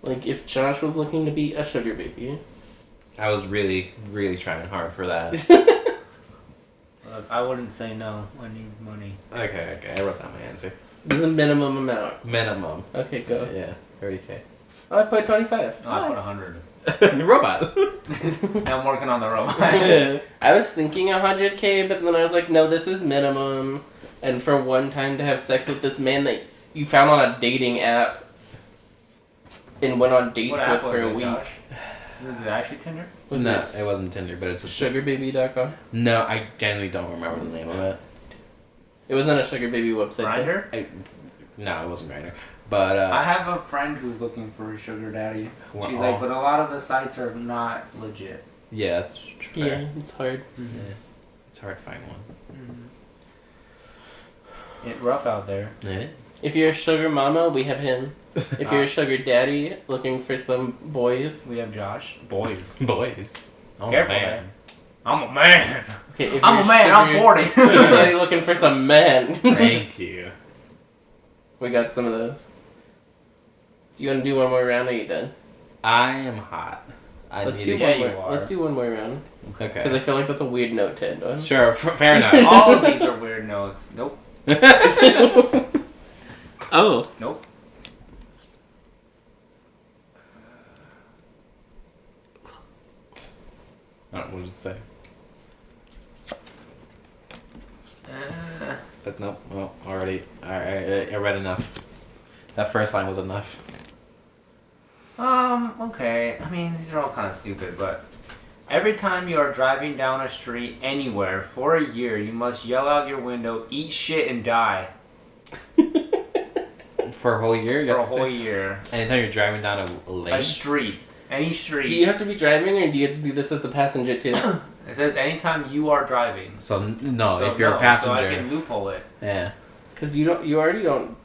Speaker 1: Like if Josh was looking to be a sugar baby.
Speaker 5: I was really, really trying hard for that.
Speaker 3: Look, I wouldn't say no. I need money.
Speaker 5: Okay. I wrote down my answer.
Speaker 1: There's a minimum amount.
Speaker 5: Minimum.
Speaker 1: Okay, go.
Speaker 5: Yeah, 30K.
Speaker 1: Oh, I put 25.
Speaker 3: No, I put 100.
Speaker 5: Robot.
Speaker 3: I'm working on the robot.
Speaker 1: I was thinking 100K, but then I was like, no, this is minimum. And for one time to have sex with this man that you found on a dating app and went on dates
Speaker 3: What
Speaker 1: with
Speaker 3: app
Speaker 1: for
Speaker 3: was
Speaker 1: a
Speaker 3: it,
Speaker 1: week.
Speaker 3: Josh? Was it actually Tinder?
Speaker 1: Was
Speaker 5: No, it wasn't Tinder, but it's a
Speaker 1: Sugarbaby.com?
Speaker 5: No, I genuinely don't remember the name of it.
Speaker 1: It wasn't a sugar baby website. though.
Speaker 3: Grindr?
Speaker 5: No, it wasn't Grindr. But
Speaker 3: I have a friend who's looking for a sugar daddy.
Speaker 5: Well,
Speaker 3: She's like, but a lot of the sites are not legit.
Speaker 5: yeah, that's fair.
Speaker 1: Yeah, it's hard.
Speaker 5: Yeah. It's hard to find one.
Speaker 3: It's rough out there.
Speaker 5: Yeah.
Speaker 1: If you're a sugar mama, we have him. If you're a sugar daddy looking for some boys,
Speaker 3: We have Josh. Boys.
Speaker 5: Boys. Oh
Speaker 3: Careful,
Speaker 5: man.
Speaker 3: I'm a man.
Speaker 1: okay, if
Speaker 3: I'm
Speaker 1: you're
Speaker 3: a man. I'm
Speaker 1: sugar
Speaker 3: 40.
Speaker 1: daddy looking for some men,
Speaker 5: Thank you.
Speaker 1: we got some of those. Do you want to do one more round? Or are you done?
Speaker 5: I am hot. I
Speaker 1: Let's
Speaker 5: need
Speaker 1: do
Speaker 5: to
Speaker 3: Yeah,
Speaker 1: one
Speaker 3: you
Speaker 1: more.
Speaker 3: are.
Speaker 1: Let's do one more round because I
Speaker 5: Okay.
Speaker 1: feel like that's a weird note to end on.
Speaker 5: Sure, fair enough.
Speaker 3: All of these are weird notes. Nope.
Speaker 1: Oh,
Speaker 3: Nope.
Speaker 5: I don't know what to say. But nope. Well, already. I read enough. That first line was enough.
Speaker 3: Okay. I mean, these are all kind of stupid, but every time you are driving down a street anywhere for a year, you must yell out your window, "Eat shit and die."
Speaker 5: For a whole year? You
Speaker 3: For
Speaker 5: got
Speaker 3: a
Speaker 5: to
Speaker 3: whole
Speaker 5: say?
Speaker 3: year.
Speaker 5: Anytime you're driving down a lane?
Speaker 3: A street. Any street.
Speaker 1: do you have to be driving or do you have to do this as a passenger too?
Speaker 3: It says anytime you are driving.
Speaker 5: So, no,
Speaker 3: So
Speaker 5: if you're
Speaker 3: no,
Speaker 5: a passenger.
Speaker 3: So I can loophole it.
Speaker 5: Yeah.
Speaker 1: Because you already don't.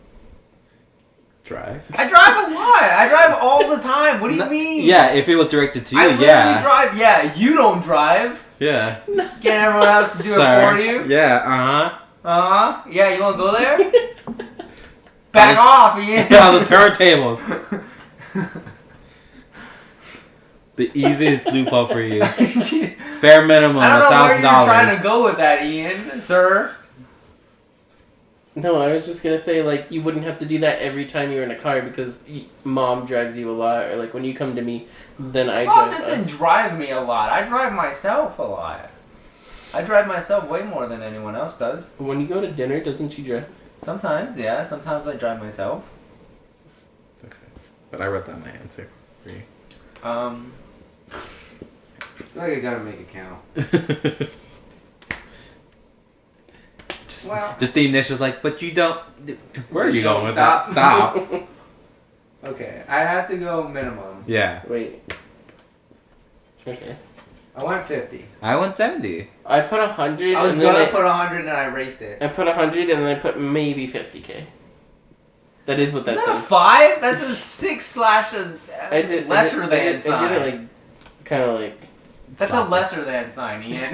Speaker 5: Drive?
Speaker 3: I drive a lot. I drive all the time. What do you mean?
Speaker 5: Yeah, if it was directed to you,
Speaker 3: I literally
Speaker 5: yeah.
Speaker 3: drive. Yeah, you don't drive.
Speaker 5: Yeah.
Speaker 3: Get everyone else to do
Speaker 5: Sir.
Speaker 3: it for you.
Speaker 5: Yeah, uh-huh.
Speaker 3: Yeah, you want to go there? Back off, Ian.
Speaker 5: On the turntables. The easiest loophole for you. Bare minimum,
Speaker 3: I don't know where you're trying to
Speaker 5: $1,000.
Speaker 3: go with that, Ian, sir.
Speaker 1: No, I was just gonna say like you wouldn't have to do that every time you're in a car because mom drives you a lot, or like when you come to me, then I
Speaker 3: Mom
Speaker 1: drive.
Speaker 3: doesn't drive me a lot. I drive myself a lot. I drive myself way more than anyone else does.
Speaker 1: When you go to dinner, doesn't she drive?
Speaker 3: Sometimes, yeah. Sometimes I drive myself.
Speaker 5: Okay. But I wrote down my answer for you.
Speaker 4: I feel like I gotta make it count. Well,
Speaker 5: Just the initials like, but you don't... Where are you going with
Speaker 4: Stop.
Speaker 5: that? Stop.
Speaker 4: okay, I have to go minimum.
Speaker 5: Yeah.
Speaker 1: Wait. Okay.
Speaker 4: I went 50.
Speaker 5: I went 70.
Speaker 1: I put 100.
Speaker 4: I was
Speaker 1: and then
Speaker 4: gonna put 100 and I erased it.
Speaker 1: I put 100 and then I put maybe 50K. That is what that
Speaker 3: Is that a
Speaker 1: says.
Speaker 3: 5? That's a 6 slash a lesser than
Speaker 1: I did
Speaker 3: sign.
Speaker 1: it like, kind of like.
Speaker 3: That's
Speaker 5: Stop
Speaker 3: a
Speaker 5: it.
Speaker 3: lesser than sign, Ian.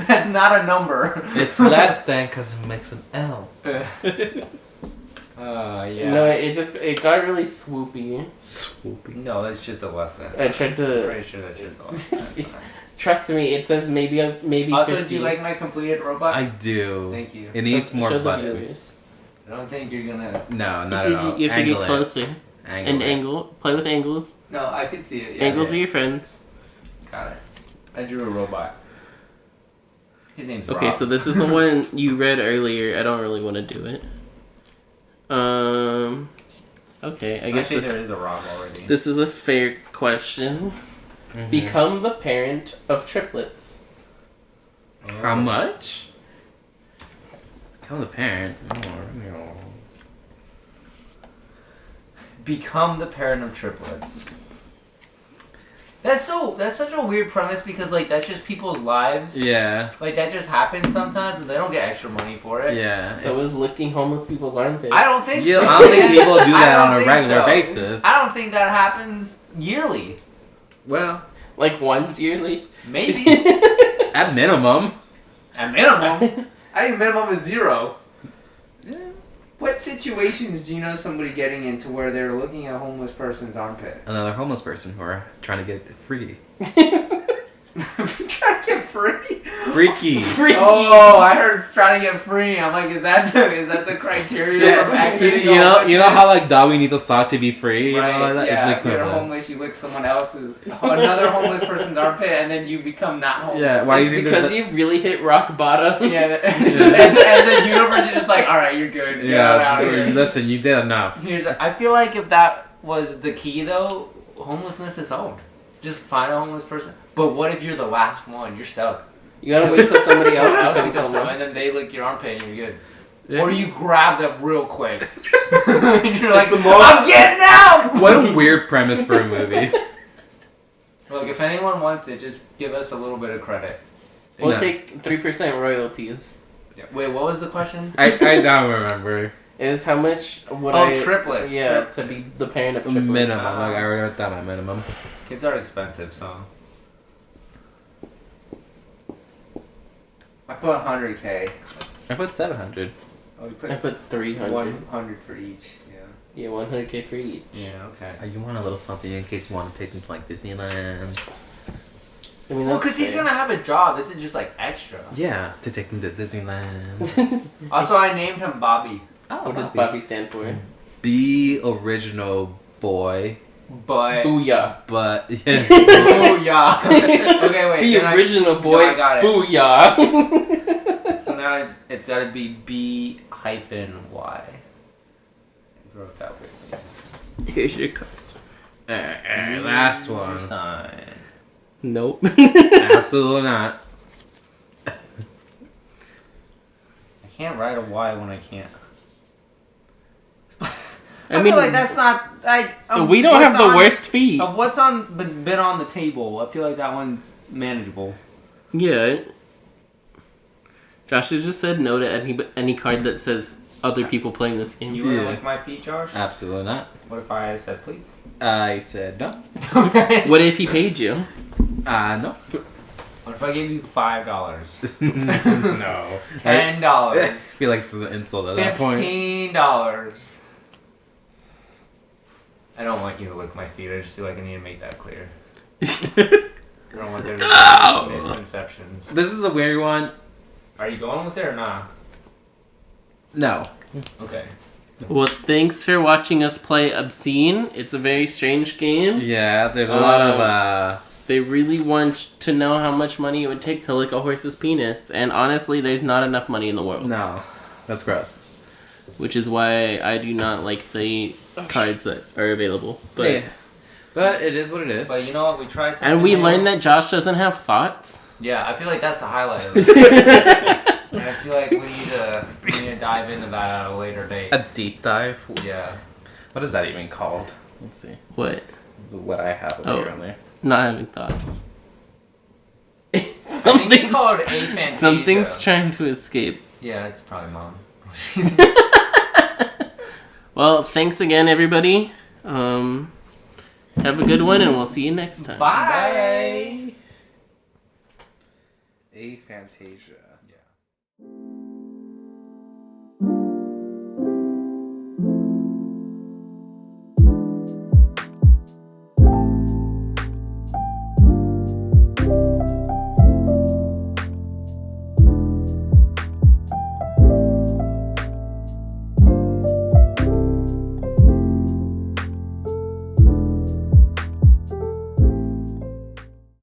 Speaker 3: That's not a number.
Speaker 5: It's less than because it makes an L.
Speaker 3: Yeah.
Speaker 1: No, it got really swoopy.
Speaker 5: Swoopy.
Speaker 3: No, that's just a less than.
Speaker 1: I tried
Speaker 3: I'm
Speaker 1: to.
Speaker 3: pretty sure that's just a less than. sign.
Speaker 1: Trust me, it says maybe
Speaker 3: Also,
Speaker 1: 50.
Speaker 3: do you like my completed robot?
Speaker 5: I do.
Speaker 3: Thank you.
Speaker 5: It needs more
Speaker 1: show the
Speaker 5: buttons.
Speaker 1: viewers.
Speaker 3: I don't think you're gonna.
Speaker 5: No, not at all.
Speaker 1: You have to
Speaker 5: Angle
Speaker 1: get
Speaker 5: it.
Speaker 1: closer.
Speaker 5: Angle
Speaker 1: And
Speaker 5: it.
Speaker 1: angle. Play with angles.
Speaker 3: No, I can see it. Yeah,
Speaker 1: Angles
Speaker 3: yeah.
Speaker 1: are your friends.
Speaker 3: Got it. I drew a robot. His name's
Speaker 1: Okay,
Speaker 3: Rob.
Speaker 1: so this is the one you read earlier. I don't really want to do it. Okay, I guess
Speaker 3: Actually,
Speaker 1: this,
Speaker 3: there is a Rob already.
Speaker 1: this is a fair question.
Speaker 5: Mhm.
Speaker 1: Become the parent of triplets.
Speaker 5: How much? Become the parent.
Speaker 3: Become the parent of triplets. That's such a weird premise because like that's just people's lives.
Speaker 5: Yeah.
Speaker 3: Like that just happens sometimes and they don't get extra money for it.
Speaker 5: Yeah.
Speaker 1: So is licking homeless people's armpits.
Speaker 3: I don't think
Speaker 5: Yeah,
Speaker 3: so.
Speaker 5: I don't think people do
Speaker 3: I
Speaker 5: that
Speaker 3: don't
Speaker 5: on a
Speaker 3: think
Speaker 5: regular
Speaker 3: so.
Speaker 5: basis.
Speaker 3: I don't think that happens yearly.
Speaker 5: Well,
Speaker 1: Like once yearly?
Speaker 3: Maybe.
Speaker 5: at minimum.
Speaker 3: At minimum.
Speaker 4: I think minimum is 0. What situations do you know somebody getting into where they're looking at a homeless person's armpit?
Speaker 5: Another homeless person who are trying to get free.
Speaker 4: Trying to get free?
Speaker 5: Freaky.
Speaker 4: Oh, I heard trying to get free. I'm like, is that the criteria of exiting
Speaker 5: you know how like doggy needs a sock to be free. You
Speaker 4: Right,
Speaker 5: know, like that?
Speaker 4: yeah,
Speaker 5: It's
Speaker 4: if you're
Speaker 5: equivalent.
Speaker 4: homeless, you lick someone else's, another homeless person's armpit, and then you become not homeless.
Speaker 5: Yeah, why do you think
Speaker 1: Because you've really hit rock bottom.
Speaker 4: Yeah, and the universe is just like, all right, you're good. Get
Speaker 5: Yeah,
Speaker 4: out of here.
Speaker 5: listen, you did enough.
Speaker 3: I feel like if that was the key though, homelessness is solved. Just find a homeless person. But what if you're the last one? You're stuck.
Speaker 1: You gotta wait till somebody else
Speaker 3: Someone else
Speaker 1: becomes
Speaker 3: becomes someone, and
Speaker 1: homeless.
Speaker 3: then they lick your armpit and you're good.
Speaker 5: Yeah.
Speaker 3: Or you grab them real quick. You're like,
Speaker 5: the most-
Speaker 3: I'm getting out!
Speaker 5: What a weird premise for a movie.
Speaker 3: Look, if anyone wants it, just give us a little bit of credit.
Speaker 1: We'll
Speaker 5: No.
Speaker 1: take 3% royalties.
Speaker 3: Yeah. Wait, what was the question?
Speaker 5: I don't remember.
Speaker 1: It was how much would
Speaker 3: Oh,
Speaker 1: I...
Speaker 3: triplets.
Speaker 1: Yeah, to be the parent of triplets.
Speaker 5: Minimum. Like I already wrote down my minimum.
Speaker 3: Kids are expensive, so.
Speaker 4: I put 100K.
Speaker 5: I put 700.
Speaker 4: Oh, you
Speaker 1: I
Speaker 4: put
Speaker 1: put 300.
Speaker 4: 100 for each. Yeah.
Speaker 1: Yeah, 100K for each.
Speaker 3: Yeah, okay.
Speaker 5: You want a little something in case you want to take them to like Disneyland.
Speaker 1: I mean,
Speaker 3: Well,
Speaker 1: that's
Speaker 3: because he's
Speaker 1: fair.
Speaker 3: gonna have a job. This is just like extra.
Speaker 5: Yeah, to take them to Disneyland.
Speaker 3: Also, I named him Bobby.
Speaker 1: What does Bobby stand for?
Speaker 5: Be original boy,
Speaker 3: But.
Speaker 1: Booyah.
Speaker 5: but
Speaker 3: Booyah. Okay, wait.
Speaker 1: Be
Speaker 3: then
Speaker 1: original,
Speaker 3: No,
Speaker 1: boy.
Speaker 3: I got it.
Speaker 1: Booyah.
Speaker 3: So now it's got to be B-Y. I wrote that way.
Speaker 1: Here's your card.
Speaker 5: last one.
Speaker 3: Sign.
Speaker 1: Nope.
Speaker 5: Absolutely not.
Speaker 3: I can't write a Y when I can't.
Speaker 4: I feel like that's not like.
Speaker 1: We don't have the worst feet.
Speaker 3: Of what's been on the table, I feel like that one's manageable.
Speaker 1: Yeah. Josh has just said no to any card that says other people playing this game.
Speaker 3: You want to
Speaker 5: Yeah.
Speaker 3: lick my feet, Josh?
Speaker 5: Absolutely not.
Speaker 3: What if I said please?
Speaker 5: I said no.
Speaker 3: Okay.
Speaker 1: What if he paid you?
Speaker 5: No.
Speaker 3: What if I gave you $5?
Speaker 5: No. I
Speaker 3: $10?
Speaker 5: feel like it's an insult at that point.
Speaker 3: $15? I don't want you to lick my feet. I just feel like I need to make that clear. I don't want there to be misconceptions.
Speaker 5: This is a weird one.
Speaker 3: Are you going with it or not?
Speaker 5: No.
Speaker 3: Okay.
Speaker 1: Well, thanks for watching us play Obscene. It's a very strange game.
Speaker 5: Yeah, there's a lot of
Speaker 1: They really want to know how much money it would take to lick a horse's penis. And honestly, there's not enough money in the world.
Speaker 5: No. That's gross.
Speaker 1: Which is why I do not like the cards that are available. But
Speaker 5: Yeah. But it is what it is.
Speaker 3: But you know what? We tried something.
Speaker 1: And we
Speaker 3: new.
Speaker 1: learned that Josh doesn't have thoughts.
Speaker 3: Yeah, I feel like that's the highlight of it. And I feel like we need to dive into that at a later date.
Speaker 5: A deep dive?
Speaker 3: Yeah.
Speaker 5: What is that even called? Let's see.
Speaker 1: What?
Speaker 5: What I have
Speaker 1: Oh.
Speaker 5: over there.
Speaker 1: Not having thoughts.
Speaker 3: I think it's
Speaker 1: something's
Speaker 3: called aphantasia.
Speaker 1: something's trying to escape.
Speaker 3: Yeah, it's probably mom.
Speaker 1: Well, thanks again, everybody. Have a good one, and we'll see you next time.
Speaker 3: Bye.
Speaker 5: Aphantasia.
Speaker 3: Yeah.